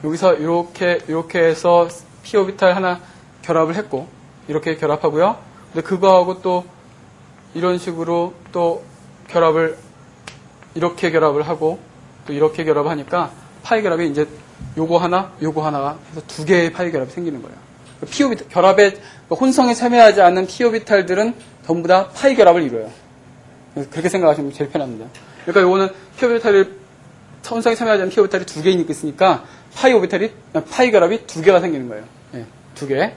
Speaker 1: 여기서 이렇게 해서 P 오비탈 하나 결합을 했고 이렇게 결합하고요. 근데 그거하고 또 이런 식으로 또 이렇게 결합을 하고 또 이렇게 결합하니까 파이 결합이 이제 요거 하나가 해서 두 개의 파이 결합이 생기는 거예요. P 오비탈 결합에 혼성에 참여하지 않는 P 오비탈들은 전부 다 파이 결합을 이루어요. 그렇게 생각하시면 제일 편합니다. 그러니까 요거는 P 오비탈을 혼성에 참여하지 않는 P 오비탈이 두 개 있으니까 파이 결합이 두 개가 생기는 거예요. 네, 두 개.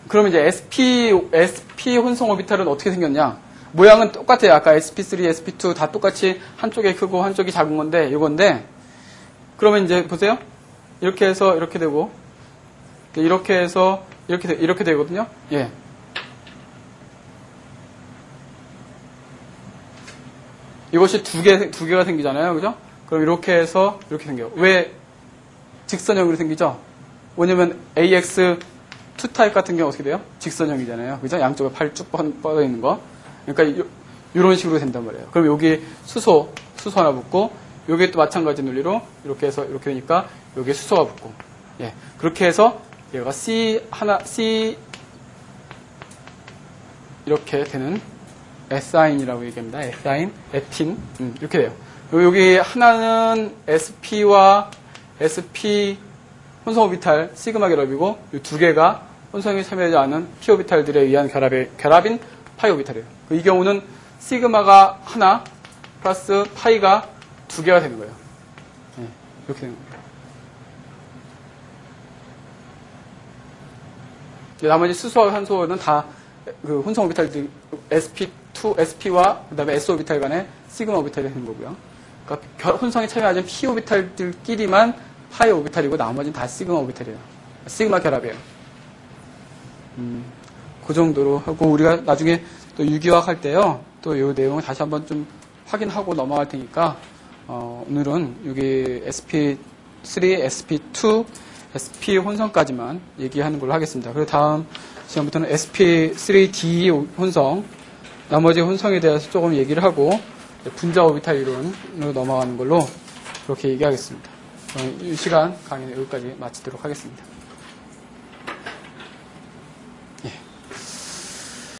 Speaker 1: 그러면 이제 SP 혼성 오비탈은 어떻게 생겼냐? 모양은 똑같아요. 아까 SP3, SP2 다 똑같이 한쪽이 크고 한쪽이 작은 건데, 이건데, 그러면 이제 보세요. 이렇게 해서 이렇게 되고, 이렇게 해서 이렇게 되거든요. 예. 이것이 두 개가 생기잖아요. 그죠? 그럼 이렇게 해서 이렇게 생겨요. 왜 직선형으로 생기죠? 왜냐면 AX 2타입 같은 경우 어떻게 돼요? 직선형이잖아요. 그죠? 양쪽에 팔 쭉 뻗어 있는 거. 그러니까 이런 식으로 된단 말이에요. 그럼 여기 수소 하나 붙고, 여기 또 마찬가지 논리로 이렇게 해서 이렇게 되니까 여기에 수소가 붙고, 예. 그렇게 해서 얘가 C 이렇게 되는 S인이라고 얘기합니다. S인, 에틴. 이렇게 돼요. 여기 하나는 SP와 SP 혼성 오비탈 시그마 결합이고, 이 두 개가 혼성에 참여하지 않은 P 오비탈들에 의한 결합인 파이 오비탈이에요. 이 경우는 시그마가 하나 플러스 파이가 두 개가 되는 거예요. 네, 이렇게 되는 거예요. 나머지 수소와 산소는 다 그 혼성 오비탈들 SP와 그다음에 S 오비탈 간의 시그마 오비탈이 되는 거고요. 그러니까 혼성에 참여하지 않은 P 오비탈들끼리만 파이 오비탈이고 나머지는 다 시그마 오비탈이에요. 시그마 결합이에요. 그 정도로 하고 우리가 나중에 또 유기화학 할 때요. 또 이 내용을 다시 한번 좀 확인하고 넘어갈 테니까 오늘은 여기 SP3, SP2, SP 혼성까지만 얘기하는 걸로 하겠습니다. 그리고 다음 시간부터는 SP3D 혼성, 나머지 혼성에 대해서 조금 얘기를 하고 분자 오비탈 이론으로 넘어가는 걸로 그렇게 얘기하겠습니다. 이 시간 강의는 여기까지 마치도록 하겠습니다. 예.